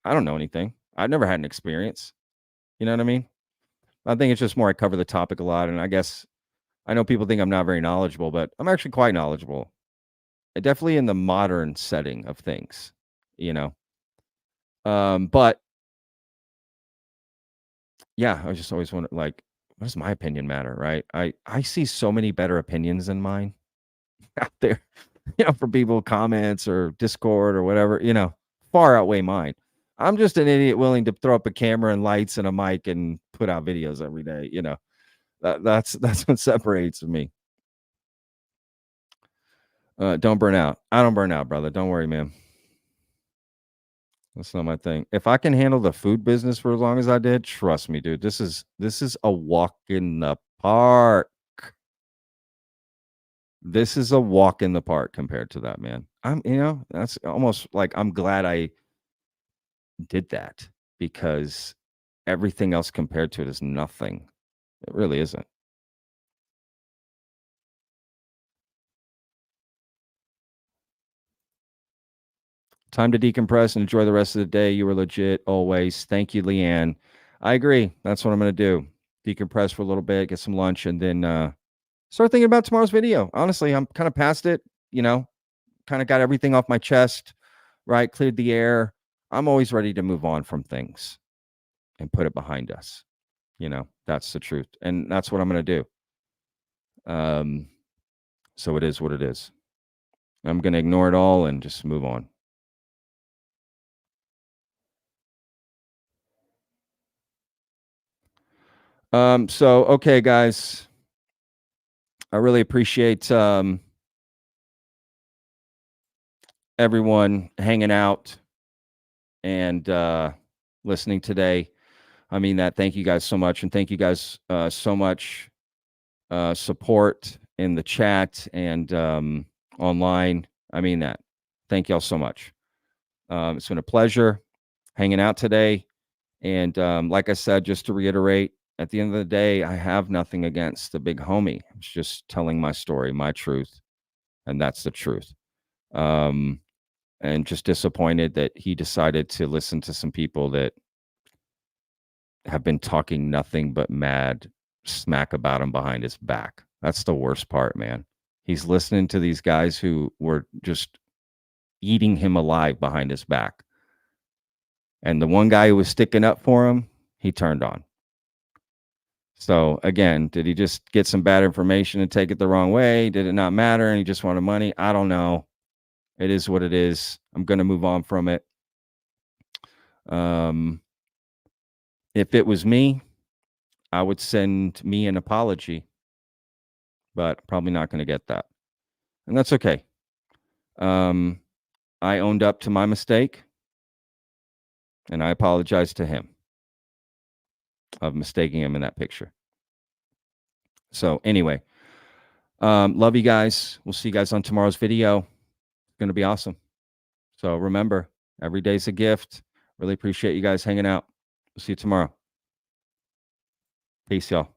I don't know anything. I've never had an experience. You know what I mean? I think it's just more I cover the topic a lot, and I guess I know people think I'm not very knowledgeable, but I'm actually quite knowledgeable. Definitely in the modern setting of things, But yeah, I just always wonder, like, what does my opinion matter, right? I see so many better opinions than mine out there, for people, comments or Discord or whatever, far outweigh mine. I'm just an idiot willing to throw up a camera and lights and a mic and put out videos every day. That's what separates me. Don't burn out. I don't burn out, brother. Don't worry, man. That's not my thing. If I can handle the food business for as long as I did, trust me, dude. This is a walk in the park. This is a walk in the park compared to that, man. That's almost like I'm glad I did that, because everything else compared to it is nothing. It really isn't. Time to decompress and enjoy the rest of the day. You were legit always. Thank you, Leanne. I agree. That's what I'm going to do. Decompress for a little bit, get some lunch, and then start thinking about tomorrow's video. Honestly, I'm kind of past it, kind of got everything off my chest, right? Cleared the air. I'm always ready to move on from things and put it behind us. That's the truth. And that's what I'm going to do. So it is what it is. I'm going to ignore it all and just move on. So, okay, guys, I really appreciate everyone hanging out and listening today. I mean that. Thank you guys so much. And thank you guys so much support in the chat and online. I mean that. Thank y'all so much. It's been a pleasure hanging out today. And like I said, just to reiterate, at the end of the day, I have nothing against the big homie. I'm just telling my story, my truth, and that's the truth. And just disappointed that he decided to listen to some people that have been talking nothing but mad smack about him behind his back. That's the worst part, man. He's listening to these guys who were just eating him alive behind his back. And the one guy who was sticking up for him, he turned on. So again, did he just get some bad information and take it the wrong way? Did it not matter and he just wanted money? I don't know. It is what it is. I'm going to move on from it. If it was me, I would send me an apology, but probably not going to get that. And that's okay. I owned up to my mistake, and I apologize to him of mistaking him in that picture. So anyway, love you guys. We'll see you guys on tomorrow's video. It's going to be awesome. So remember, every day's a gift. Really appreciate you guys hanging out. We'll see you tomorrow. Peace, y'all.